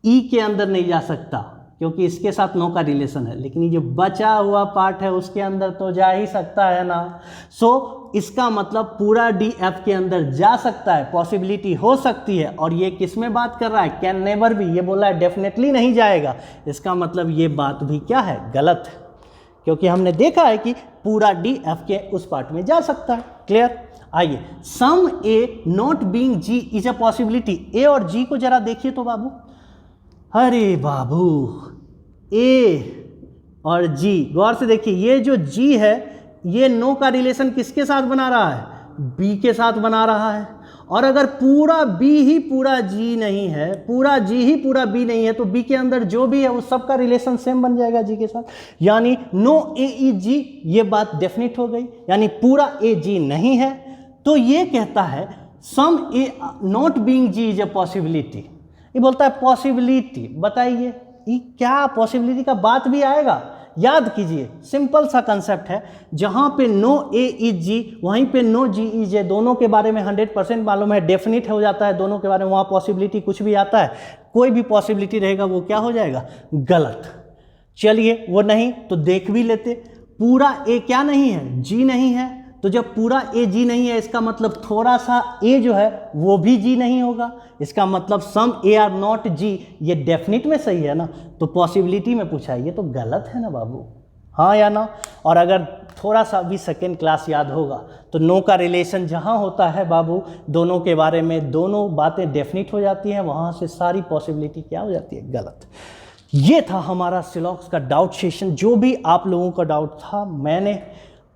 ई के अंदर नहीं जा सकता, क्योंकि इसके साथ नो का रिलेशन है, लेकिन ये जो बचा हुआ पार्ट है उसके अंदर तो जा ही सकता है ना। सो इसका मतलब पूरा डी एफ के अंदर जा सकता है, पॉसिबिलिटी हो सकती है। और ये किस में बात कर रहा है? कैन नेवर भी, ये बोला है डेफिनेटली नहीं जाएगा, इसका मतलब ये बात भी क्या है? गलत है, क्योंकि हमने देखा है कि पूरा डी एफ के उस पार्ट में जा सकता है। क्लियर? आइए, some A not being G is a possibility. A और जी को जरा देखिए तो बाबू, अरे बाबू, ए और जी, गौर से देखिए, ये जो जी है ये नो का रिलेशन किसके साथ बना रहा है? बी के साथ बना रहा है। और अगर पूरा बी ही पूरा जी नहीं है, पूरा जी ही पूरा बी नहीं है, तो बी के अंदर जो भी है उस सब का रिलेशन सेम बन जाएगा जी के साथ, यानी नो ए ई जी, ये बात डेफिनेट हो गई, यानी पूरा ए जी नहीं है। तो ये कहता है some A not being G is a possibility. ये बोलता है पॉसिबिलिटी, बताइए ये क्या पॉसिबिलिटी का बात भी आएगा? याद कीजिए, सिंपल सा कंसेप्ट है, जहाँ पे नो ए इज जी वहीं पे नो जी इज ए, दोनों के बारे में 100% मालूम है, डेफिनेट हो जाता है दोनों के बारे में, वहाँ पॉसिबिलिटी कुछ भी आता है, कोई भी पॉसिबिलिटी रहेगा वो क्या हो जाएगा? गलत। चलिए, वो नहीं तो देख भी लेते, पूरा ए क्या नहीं है? जी नहीं है। तो जब पूरा ए जी नहीं है, इसका मतलब थोड़ा सा ए जो है वो भी जी नहीं होगा, इसका मतलब सम ए आर नॉट जी, ये डेफिनेट में सही है ना, तो पॉसिबिलिटी में पूछा है, ये तो गलत है ना बाबू, हाँ या ना? और अगर थोड़ा सा भी सेकेंड क्लास याद होगा तो नो का रिलेशन जहाँ होता है बाबू, दोनों के बारे में दोनों बातें डेफिनेट हो जाती हैं, वहाँ से सारी पॉसिबिलिटी क्या हो जाती है? गलत। ये था हमारा सिलॉक्स का डाउट सेशन। जो भी आप लोगों का डाउट था, मैंने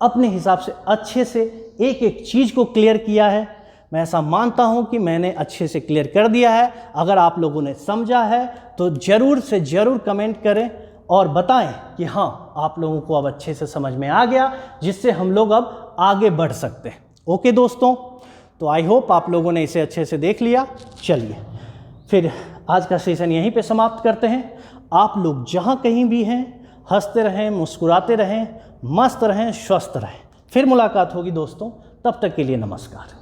अपने हिसाब से अच्छे से एक एक चीज़ को क्लियर किया है। मैं ऐसा मानता हूं कि मैंने अच्छे से क्लियर कर दिया है। अगर आप लोगों ने समझा है तो ज़रूर से ज़रूर कमेंट करें और बताएं कि हाँ, आप लोगों को अब अच्छे से समझ में आ गया, जिससे हम लोग अब आगे बढ़ सकते हैं। ओके दोस्तों, तो आई होप आप लोगों ने इसे अच्छे से देख लिया। चलिए फिर आज का सेशन यहीं पे समाप्त करते हैं। आप लोग जहाँ कहीं भी हैं, हंसते रहें, मुस्कुराते रहें, मस्त रहें, स्वस्थ रहें। फिर मुलाकात होगी दोस्तों, तब तक के लिए नमस्कार।